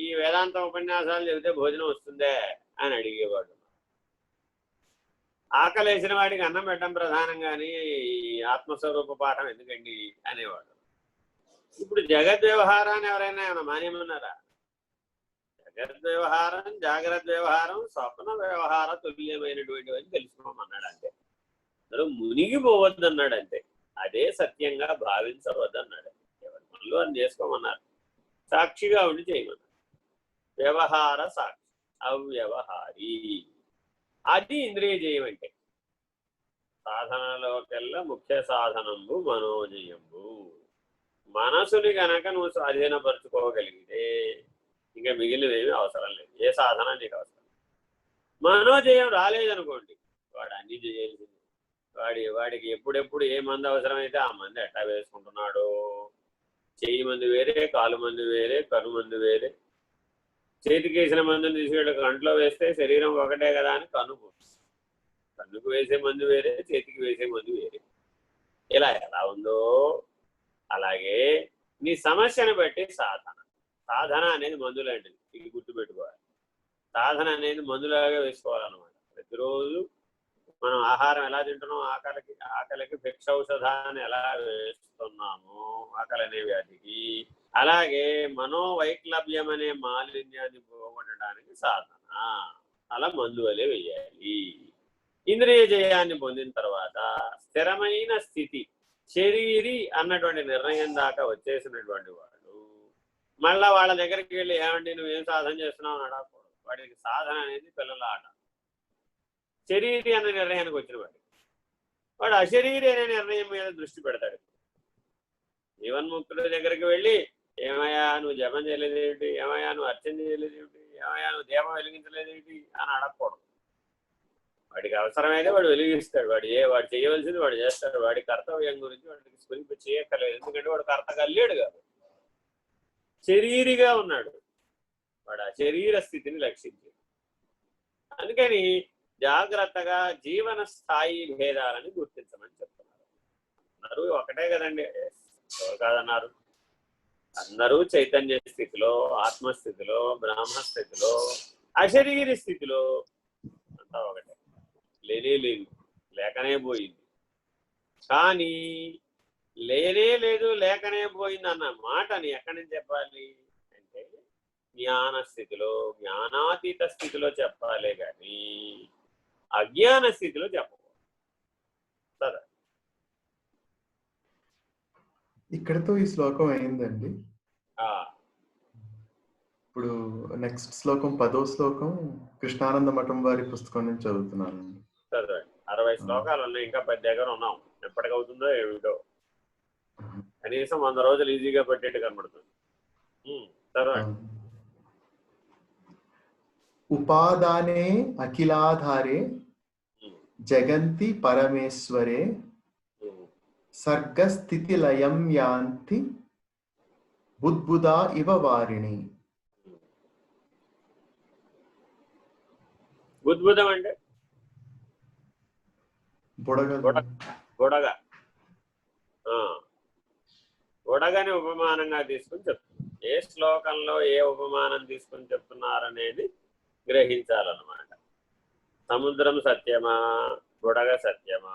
ఈ వేదాంత ఉపన్యాసాలు చెబితే భోజనం వస్తుందే అని అడిగేవాడు. ఆకలేసిన వాడికి అన్నం పెట్టడం ప్రధానం కానీ ఆత్మస్వరూప పాఠం ఎందుకండి అనేవాడు. ఇప్పుడు జగత్ వ్యవహారాన్ని ఎవరైనా ఏమైనా మానేమన్నారా? జగత్ వ్యవహారం, జాగ్రత్త వ్యవహారం, స్వప్న వ్యవహార తుల్యమైనటువంటివని తెలుసుకోమన్నాడు అంతే. అందులో మునిగిపోవద్దన్నాడు అంతే. అదే సత్యంగా భావించవద్దన్నాడు. ఎవరి పనులు అని చేసుకోమన్నారు. సాక్షిగా ఉండి చేయమన్నారు. వ్యవహార సాక్షి, అవ్యవహారి. అది ఇంద్రియ జయం అంటే. సాధనలోకెల్లా ముఖ్య సాధనంబు మనోజయంబు. మనసుని గనక నువ్వు స్వాధీనపరచుకోగలిగితే ఇంకా మిగిలినవి అవసరం లేదు. ఏ సాధన నీకు అవసరం. మనోజయం రాలేదనుకోండి, వాడు అన్ని చేయాల్సింది. వాడికి ఎప్పుడెప్పుడు ఏ మందు అవసరమైతే ఆ మంది ఎట్టా వేసుకుంటున్నాడు. చెయ్యి మందు వేరే, కాలు మందు వేరే, కను మందు వేరే. చేతికి వేసిన మందుని తీసుకెళ్ళి కంట్లో వేస్తే శరీరం ఒకటే కదా అని కన్నుకు వేసే మందు వేరే, చేతికి వేసే మందు వేరే. ఇలా ఎలా ఉందో అలాగే నీ సమస్యను బట్టి సాధన అనేది మందు లాంటిది. ఇది గుర్తుపెట్టుకోవాలి. సాధన అనేది మందులాగా వేసుకోవాలన్నమాట. ప్రతిరోజు మనం ఆహారం ఎలా తింటున్నాం, ఆకలికి భిక్ష ఔషధాన్ని ఎలా వేస్తున్నాము ఆకలి అనే వ్యాధికి, అలాగే మనోవైక్లభ్యం అనే మాలిన్యాన్ని పోగొట్టడానికి సాధన అలా మందు వలె వేయాలి. ఇంద్రియ జయాన్ని పొందిన తర్వాత స్థిరమైన స్థితి, శరీరి అన్నటువంటి నిర్ణయం దాకా వచ్చేసినటువంటి వాడు మళ్ళా వాళ్ళ దగ్గరికి వెళ్ళి ఏమండి నువ్వేం సాధన చేస్తున్నావు అని అడగకూడదు. వాడికి సాధన అనేది పిల్లల ఆట. శరీరి అనే నిర్ణయానికి వచ్చిన వాడు అశరీరి అనే నిర్ణయం మీద దృష్టి పెడతాడు. జీవన్ముక్తుడి దగ్గరికి వెళ్ళి ఏమయ్యా నువ్వు జపం చేయలేదేమిటి, ఏమయ్యా నువ్వు అర్చన చేయలేదేమిటి, ఏమయ్యా నువ్వు దీపం వెలిగించలేదేమిటి అని అడగకూడదు. వాడికి అవసరమైతే వాడు వెలిగిస్తాడు. వాడు చేయవలసింది వాడు చేస్తాడు. వాడి కర్తవ్యం గురించి వాడికి స్ఫురింపు చేయక్కర్లేదు. ఎందుకంటే వాడు కర్తగా లేడు కాదు, శరీరిగా ఉన్నాడు. వాడు ఆ శరీర స్థితిని లక్షించాడు. అందుకని జాగ్రత్తగా జీవన స్థాయి భేదాలని గుర్తించమని చెప్తున్నారు. అందరూ ఒకటే కదండి, ఎవరు కాదన్నారు. అందరూ చైతన్య స్థితిలో, ఆత్మస్థితిలో, బ్రాహ్మ స్థితిలో, అశరీరి స్థితిలో అంతా ఒకటే. లేదు, లేకనే పోయింది. కానీ లేనే లేదు, లేకనే పోయింది అన్న మాటని ఎక్కడి నుంచి చెప్పాలి అంటే జ్ఞాన స్థితిలో, జ్ఞానాతీత స్థితిలో చెప్పాలే కానీ అజ్ఞాన స్థితిలో చెప్పకూడదు. సరే, ఇక్కడతో ఈ శ్లోకం అయిందండి. ఇప్పుడు నెక్స్ట్ శ్లోకం 10వ శ్లోకం కృష్ణానంద మఠం వారి పుస్తకం నుంచి చదువుతున్నాను. సరే, 60 శ్లోకాలు ఉన్నాయి. ఇంకా 10 దగ్గర ఉన్నాం. ఎప్పటికవుతుందో ఏమిటో. కనీసం 100 రోజులు ఈజీగా పెట్టేట్టు కనబడుతుంది. సరే, ఉపాదానే అఖిలాధారే జగంతి పరమేశ్వరే సర్గస్థితి లయం యాంతి బుద్బుదా ఇవ వారిణి. బుద్బుదం అంటే బుడగని ఉపమానంగా తీసుకుని చెప్తున్నారు. ఏ శ్లోకంలో ఏ ఉపమానం తీసుకుని చెప్తున్నారనేది గ్రహించాలన్నమాట. సముద్రం సత్యమా, బుడగ సత్యమా,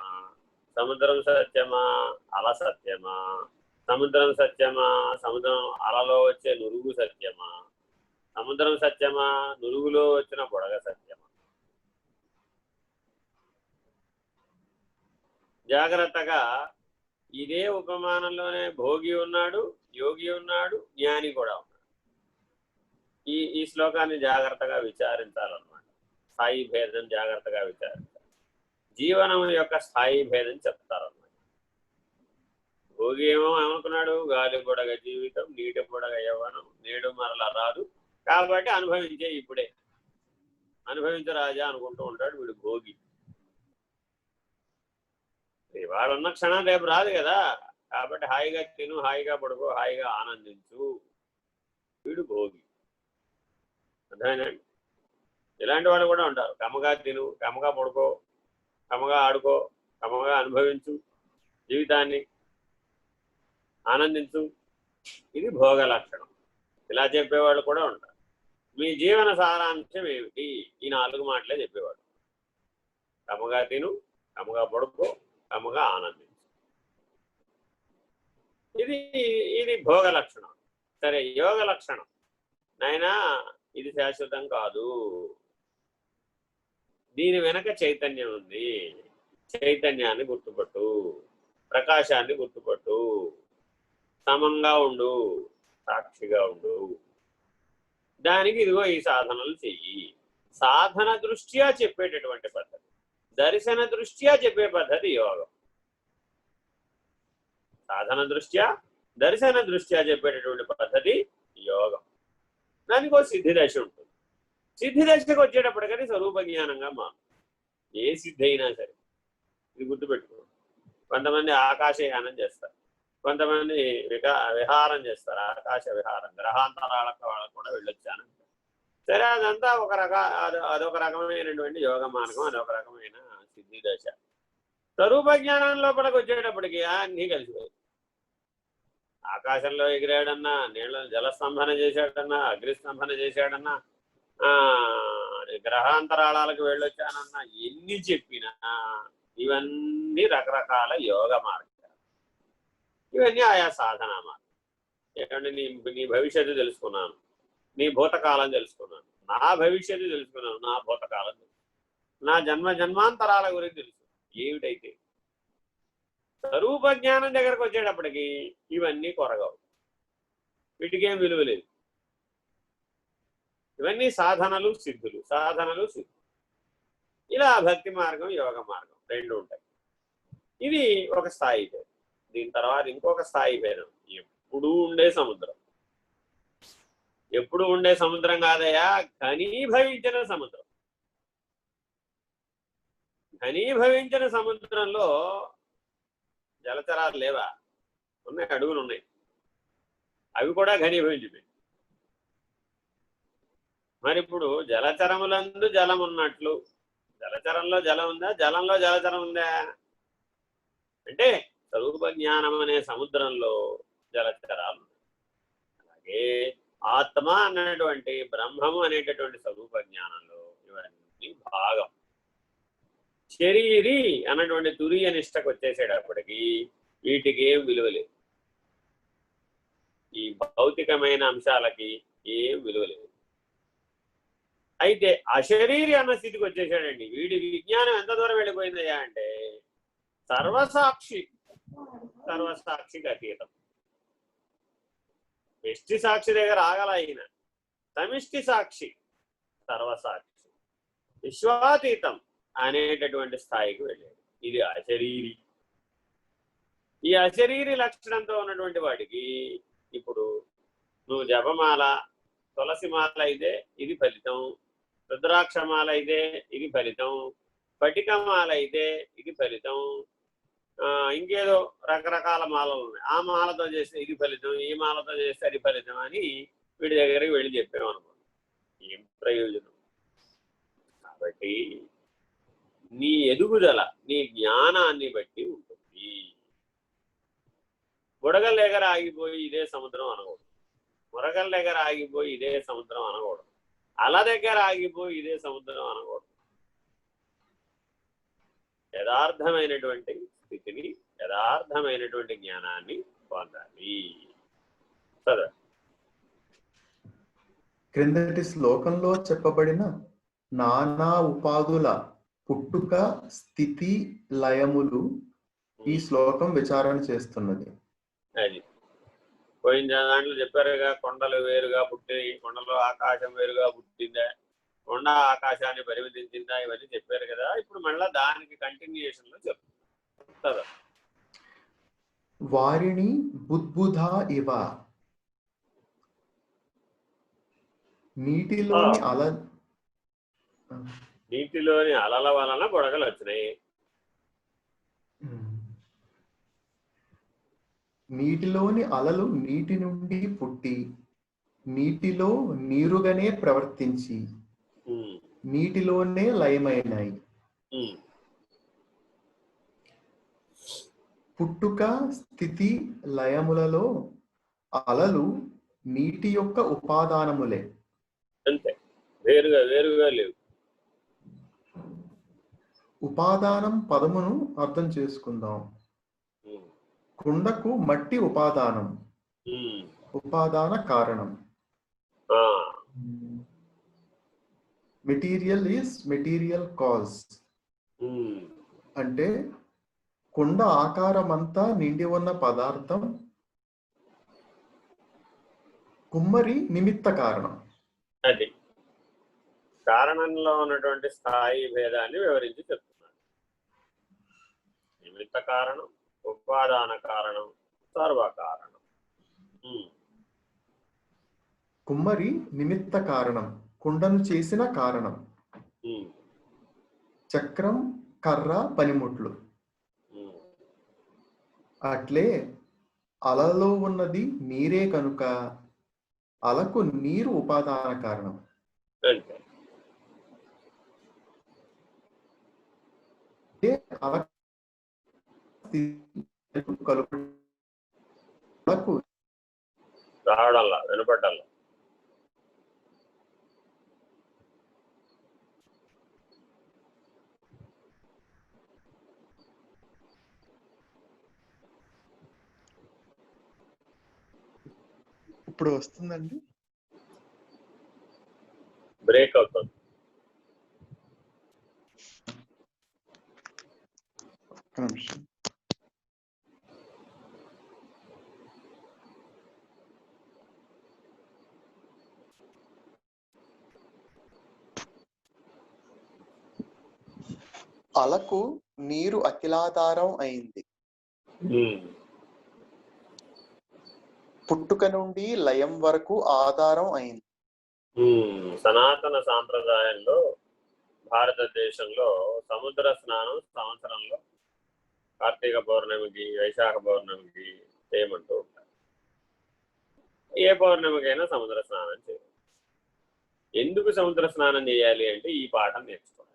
సముద్రం సత్యమా, అల సత్యమా, సముద్రం సత్యమా, సముద్రం అలలో వచ్చే నురుగు సత్యమా, సముద్రం సత్యమా, నురుగులో వచ్చిన బుడగ సత్యమా. జాగ్రత్తగా ఇదే ఉపమానంలోనే భోగి ఉన్నాడు, యోగి ఉన్నాడు, జ్ఞాని కూడా ఉన్నాడు. ఈ శ్లోకాన్ని జాగ్రత్తగా విచారించాలన్నమాట. స్థాయి భేదం జాగ్రత్తగా విచారించాలి. జీవనం యొక్క స్థాయి భేదం చెప్తారన్నమాట. భోగి ఏమో ఏమనుకున్నాడు, గాలి బుడగ జీవితం, నీటి బుడగ యవ్వనం, నేడు మరల రాదు కాబట్టి అనుభవించే ఇప్పుడే, అనుభవించే రాజా అనుకుంటూ ఉంటాడు వీడు భోగి. ఇవాళ ఉన్న క్షణం రేపు రాదు కదా, కాబట్టి హాయిగా తిను, హాయిగా పడుకో, హాయిగా ఆనందించు, వీడు భోగి. అర్థమైందండి? ఇలాంటి వాళ్ళు కూడా ఉంటారు. కమ్మగా తిను, కమ్మగా పడుకో, కమ్మగా ఆడుకో, కమ్మగా అనుభవించు, జీవితాన్ని ఆనందించు, ఇది భోగ లక్షణం. ఇలా చెప్పేవాళ్ళు కూడా ఉంటారు. మీ జీవన సారాంశం ఏమిటి? ఈ 4 మాటలే చెప్పేవాడు. కమ్మగా తిను, కమ్మగా పడుకో, కమ్మగా ఆనందించు. ఇది ఇది భోగ లక్షణం. సరే, యోగ లక్షణం. నాయనా ఇది శాశ్వతం కాదు, దీని వెనక చైతన్యం ఉంది, చైతన్యాన్ని గుర్తుపట్టు, ప్రకాశాన్ని గుర్తుపట్టు, సమంగా ఉండు, సాక్షిగా ఉండు. దానికి ఇదిగో ఈ సాధనలు చెయ్యి. సాధన దృష్ట్యా చెప్పేటటువంటి పద్ధతి, దర్శన దృష్ట్యా చెప్పే పద్ధతి యోగం. సాధన దృష్ట్యా, దర్శన దృష్ట్యా చెప్పేటటువంటి పద్ధతి యోగం. దానికి ఒక సిద్ధి దశ ఉంటుంది. సిద్ధి దశకు వచ్చేటప్పటికని స్వరూప జ్ఞానంగా మారు. ఏ సిద్ధి అయినా సరే ఇది గుర్తుపెట్టుకో. కొంతమంది ఆకాశయానం చేస్తారు, కొంతమంది విహారం చేస్తారు, ఆకాశ విహారం, గ్రహాంతరాలకు వాళ్ళకు కూడా వెళ్ళొచ్చాను. సరే, అదంతా అదొక రకమైనటువంటి యోగ మార్గం, అదొక రకమైన సిద్ధి దశ. స్వరూప జ్ఞానం లోపలికి వచ్చేటప్పటికి అన్నీ కలిసిపోయి, ఆకాశంలో ఎగిరాడన్నా, నీళ్ళ జలస్తంభన చేశాడన్నా, అగ్నిస్తంభన చేశాడన్నా, గ్రహాంతరాళాలకు వెళ్ళొచ్చానన్నా, ఎన్ని చెప్పినా ఇవన్నీ రకరకాల యోగ మార్గాలు. ఇవన్నీ ఆయా సాధన మార్గం. ఏమంటే నీ భవిష్యత్తు తెలుసుకున్నాను, నీ భూతకాలం తెలుసుకున్నాను, నా భవిష్యత్తు తెలుసుకున్నాను, నా భూతకాలం తెలుసుకున్నాను, నా జన్మాంతరాల గురించి తెలుసు. ఏమిటైతే స్వరూప జ్ఞానం దగ్గరకు వచ్చేటప్పటికి ఇవన్నీ కొరగవు, వీటికేం విలువ లేదు. ఇవన్నీ సాధనలు సిద్ధులు, సాధనలు సిద్ధులు. ఇలా భక్తి మార్గం, యోగ మార్గం రెండు ఉంటాయి. ఇది ఒక స్థాయి పేరు. దీని తర్వాత ఇంకొక స్థాయి పేరు ఎప్పుడూ ఉండే సముద్రం. ఎప్పుడు ఉండే సముద్రం కాదయా, ఘనీభవించిన సముద్రం. ఘనీభవించిన సముద్రంలో జలచరాలు లేవా? ఉన్నాయి, అడుగులు ఉన్నాయి, అవి కూడా ఘనీభవించిపోయి. మరి ఇప్పుడు జలచరములందు జలం ఉన్నట్లు జలచరంలో జలం ఉందా, జలంలో జలచరం ఉందా అంటే స్వరూప జ్ఞానం అనే సముద్రంలో జలచరాలు. అలాగే ఆత్మ అన్నటువంటి బ్రహ్మము అనేటటువంటి స్వరూప జ్ఞానంలో ఇవన్నీ భాగం. శరీరి అన్నటువంటి తురియ నిష్టకు వచ్చేసేటప్పటికి వీటికి ఏం విలువలేదు, ఈ భౌతికమైన అంశాలకి ఏం విలువలేదు. అయితే అశరీరి అన్న స్థితికి వచ్చేసాడండి. వీడి విజ్ఞానం ఎంత దూరం వెళ్ళిపోయిందయ్యా అంటే సర్వసాక్షికి అతీతం. వ్యష్టి సాక్షి దగ్గర ఆగల అయిన సమిష్టి సాక్షి, సర్వసాక్షి, విశ్వాతీతం అనేటటువంటి స్థాయికి వెళ్ళాడు. ఇది అశరీరి. ఈ అశరీరి లక్షణంతో ఉన్నటువంటి వాడికి ఇప్పుడు నువ్వు జపమాల, తులసిమాల అయితే ఇది ఫలితం, రుద్రాక్షమాల అయితే ఇది ఫలితం, స్ఫటికమాల అయితే ఇది ఫలితం, ఇంకేదో రకరకాల మాలలు ఉన్నాయి, ఆ మాలతో చేస్తే ఇది ఫలితం, ఈ మాలతో చేస్తే అది ఫలితం అని వీడి దగ్గరికి వెళ్ళి చెప్పామనుకోండి, ఏం ప్రయోజనం? కాబట్టి నీ ఎదుగుదల నీ జ్ఞానాన్ని బట్టి ఉంటుంది. బుడగల దగ్గర ఆగిపోయి ఇదే సముద్రం అనకూడదు, మురగల దగ్గర ఆగిపోయి ఇదే సముద్రం అనకూడదు, అల దగ్గర ఆగిపోయి ఇదే సముద్రం అనకూడదు. యథార్థమైనటువంటి స్థితిని, యథార్థమైనటువంటి జ్ఞానాన్ని పొందాలి. సరే, క్రిందటి శ్లోకంలో చెప్పబడిన నానా ఉపాధుల పుట్టుక, స్థితి, లయములు ఈ శ్లోకం విచారణ చేస్తున్నది. అది పోయిన దాంట్లో చెప్పారుగా, కొండలు వేరుగా పుట్టినాయి, కొండలో ఆకాశం వేరుగా పుట్టిందా, కొండ ఆకాశాన్ని పరిమితించిందా, ఇవన్నీ చెప్పారు కదా. ఇప్పుడు మళ్ళీ దానికి కంటిన్యూయేషన్ లో చెప్తారు. వారిని బుద్బుధ ఇవ, నీటిలోని అలల వలన బుడగలు వచ్చినాయి. నీటిలోని అలలు నీటి నుండి పుట్టి నీటిలో నీరుగానే ప్రవర్తించి నీటిలోనే లయమైనాయి. పుట్టుక, స్థితి, లయములలో అలలు నీటి యొక్క ఉపాదానములే, అంతే, వేరుగా వేరుగా లేవు. ఉపాదానం పదమును అర్థం చేసుకుందాం. కుండకు మట్టి ఉపాదానం, ఉపాదాన కారణం. Material is material cause. అంటే కుండ ఆకారం అంతా నిండి ఉన్న పదార్థం కుమ్మరి నిమిత్త కారణం. అది కారణంలో ఉన్నటువంటి స్థాయి భేదాన్ని వివరించి చెప్తున్నారు. నిమిత్త కారణం, ఉపాదాన కారణం, సర్వకారణం. కుమ్మరి నిమిత్త కారణం, కుండను చేసిన కారణం. చక్రం, కర్ర, పనిముట్లు. అట్లే అలలో ఉన్నది నీరే కనుక అలకు నీరు ఉపాదాన కారణం. రావడంలా, వినపడ్డల్లా. ఇప్పుడు వస్తుందండి, బ్రేక్ అవుతుంది. ఒక్క నిమిషం. అలకు నీరు అఖిలాధారం అయింది. పుట్టుక నుండి లయం వరకు ఆధారం అయింది. సనాతన సాంప్రదాయంలో భారతదేశంలో సముద్ర స్నానం సంవత్సరంలో కార్తీక పౌర్ణమికి, వైశాఖ పౌర్ణమికి చేయమంటూ ఉంటారు. ఏ పౌర్ణమికైనా సముద్ర స్నానం చేయాలి. ఎందుకు సముద్ర స్నానం చేయాలి అంటే ఈ పాఠం నేర్చుకోవాలి.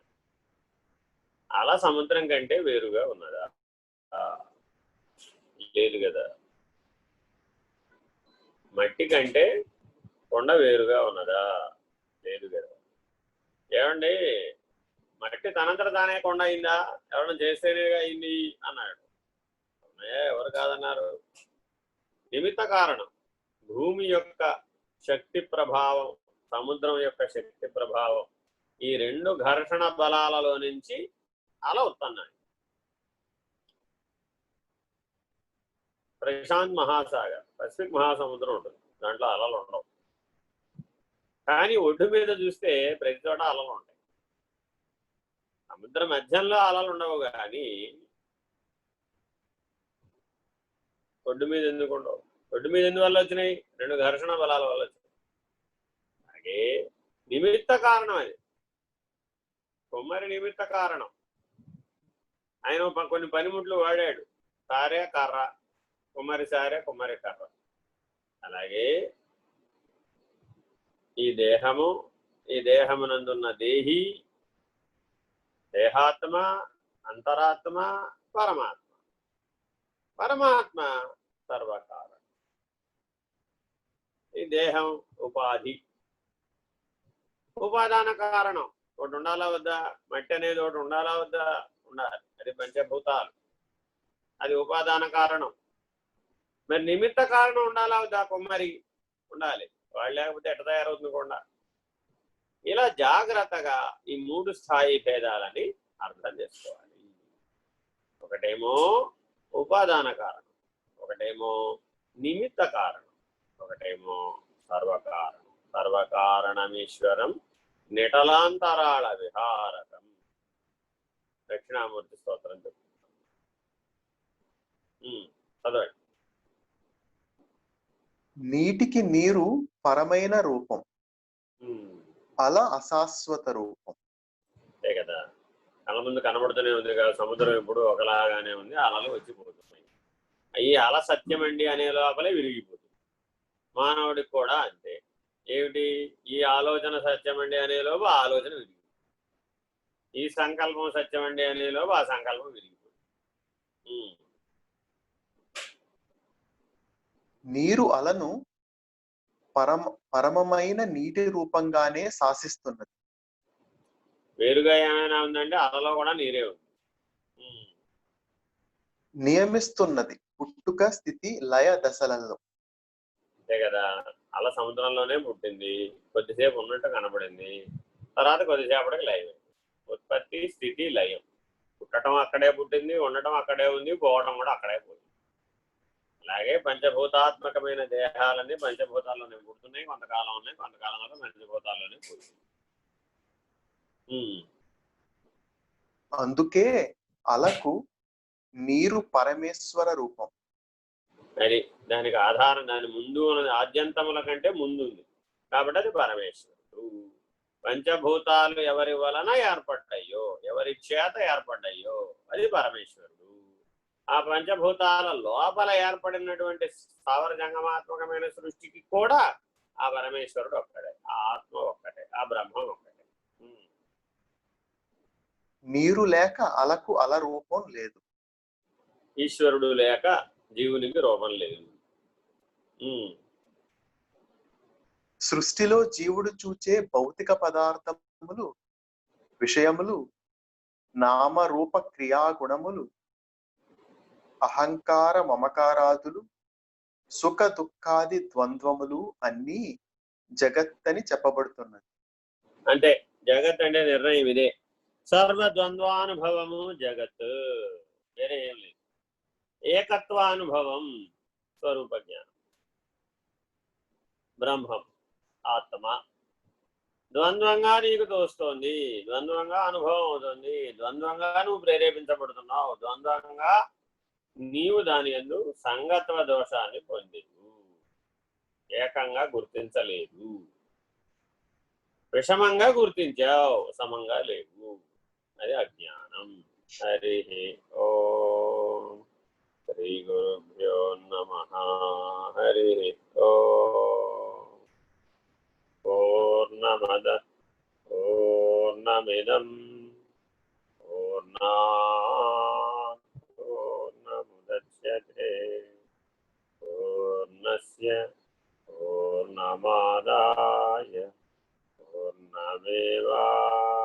అలా సముద్రం కంటే వేరుగా ఉన్నదా? లేదు కదా. మట్టి కంటే కొండ వేరుగా ఉన్నదా? లేదు కదా. ఏమండి, మట్టి తనంతట తానే కొండ అయిందా? ఎవరైనా చేస్తేనేగా అయింది అన్నాడు. ఎవరు కాదన్నారు? నిమిత్త కారణం. భూమి యొక్క శక్తి ప్రభావం, సముద్రం యొక్క శక్తి ప్రభావం, ఈ రెండు ఘర్షణ బలాలలో నుంచి అలా ఉత్పన్నాయి. ప్రశాంత్ మహాసాగర్, పసిఫిక్ మహాసముద్రం ఉంటుంది, దాంట్లో అలలు ఉండవు. కానీ ఒడ్డు మీద చూస్తే ప్రతి చోట అలలు ఉంటాయి. సముద్ర మధ్యంలో అలలు ఉండవు, కానీ ఒడ్డు మీద ఎందుకు ఉండవు? ఒడ్డు మీద ఎందువల్ల వచ్చినాయి? రెండు ఘర్షణ బలాల వల్ల వచ్చినాయి. అలాగే నిమిత్త కారణం అది. కుమ్మరి నిమిత్త కారణం. ఆయన కొన్ని పనిముట్లు వాడాడు. సారే, కర్ర. కుమ్మరి సారే, కుమ్మరి కర్ర. అలాగే ఈ దేహము, ఈ దేహమునందున్న దేహి, దేహాత్మ, అంతరాత్మ, పరమాత్మ. పరమాత్మ సర్వకారణం. ఈ దేహం ఉపాధి, ఉపాదాన కారణం. ఒకటి ఉండాలా వద్దా? మట్టి అనేది ఒకటి ఉండాలా వద్దా? ఉండాలి. అది పంచభూతాలు, అది ఉపాదాన కారణం. మరి నిమిత్త కారణం ఉండాలా వద్దా? కుమ్మరి ఉండాలి. వాళ్ళు లేకపోతే ఎట్ట తయారవుతుంది కొండ? ఇలా జాగ్రత్తగా ఈ మూడు స్థాయి భేదాలని అర్థం చేసుకోవాలి. ఒకటేమో ఉపాదాన కారణం, ఒకటేమో నిమిత్త కారణం, ఒకటేమో సర్వకారణం. సర్వకారణమీశ్వరం నిటలాంతరాళ విహారకం. దక్షిణామూర్తి స్తోత్రం చెప్తున్నాం. చదవండి. నీటికి నీరు పరమైన రూపం, అల అశాశ్వత రూపం. అంతే కదా. కళ్ళ ముందు కనబడుతూనే ఉంది కదా, సముద్రం ఎప్పుడు ఒకలాగానే ఉంది, అలలు వచ్చిపోతున్నాయి. అవి అల సత్యమండి అనే లోపలే విరిగిపోతుంది. మానవుడికి కూడా అంతే. ఏమిటి? ఈ ఆలోచన సత్యమండి అనే లోపు ఆ ఆలోచన విరిగిపోతుంది. ఈ సంకల్పం సత్యమండి అనే లోపు ఆ సంకల్పం విరిగిపోతుంది. నీరు అలను పరమమైన నీటి రూపంగానే శాసిస్తున్నది. వేరుగా ఏమైనా ఉందంటే అలలో కూడా నీరే ఉంది. నియమిస్తున్నది. పుట్టుక స్థితి లయ దశలలో. అంతే కదా, అలా సముద్రంలోనే పుట్టింది, కొద్దిసేపు ఉన్నట్టు కనపడింది, తర్వాత కొద్దిసేపటికి లయం. ఉత్పత్తి స్థితి లయం. పుట్టడం అక్కడే పుట్టింది, ఉండటం అక్కడే ఉంది, పోవడం కూడా అక్కడే పోయింది. అలాగే పంచభూతాత్మకమైన దేహాలన్నీ పంచభూతాల్లోనే పుడుతున్నాయి, కొంతకాలం ఉన్నాయి, కొంతకాలం వరకు పంచభూతాల్లోనే పోయింది. అందుకే అలకు నీరు పరమేశ్వర రూపం. మరి దానికి ఆధారం, దాని ముందు ఉన్నది ఆద్యంతముల కంటే ముందుంది కాబట్టి అది పరమేశ్వరుడు. పంచభూతాలు ఎవరి వలన ఏర్పడ్డాయో, ఎవరి చేత ఏర్పడ్డాయో అది పరమేశ్వరుడు. ఆ పంచభూతాల లోపల ఏర్పడినటువంటి స్థావర జంగమాత్మకమైన సృష్టికి కూడా ఆ పరమేశ్వరుడు ఒక్కడే, ఆ ఆత్మ ఒక్కటే, ఆ బ్రహ్మం ఒక్కటే. నీరు లేక అలకు అల రూపం లేదు. ఈశ్వరుడు లేక జీవునికి రూపం లేదు. సృష్టిలో జీవుడు చూచే భౌతిక పదార్థములు, విషయములు, నామరూప క్రియాగుణములు, అహంకార మమకారాదులు, సుఖ దుఃఖాది ద్వంద్వములు అన్నీ జగత్ అని చెప్పబడుతున్నది. అంటే జగత్ అంటే నిర్ణయం ఇదే, సర్వద్వంద్వానుభవము జగత్, వేరే ఏం లేదు. ఏకత్వానుభవం స్వరూప జ్ఞానం, బ్రహ్మం ఆత్మ. ద్వంద్వంగా నీకు తోస్తోంది, ద్వంద్వంగా అనుభవం అవుతుంది, ద్వంద్వంగా నువ్వు ప్రేరేపించబడుతున్నావు, ద్వంద్వంగా నీవు దాని యందు సంగత్వ దోషాన్ని పొందేవు, ఏకంగా గుర్తించలేదు, విషమంగా గుర్తించావు, సమంగా లేవు, అది అజ్ఞానం. హరి ఓం శ్రీ గురుభ్యో నమః. హరి ఓం. పూర్ణమద పూర్ణమిదం పూర్ణాత్ పూర్ణముదచ్యతే పూర్ణస్య పూర్ణమాదాయ పూర్ణమేవావశిష్యతే.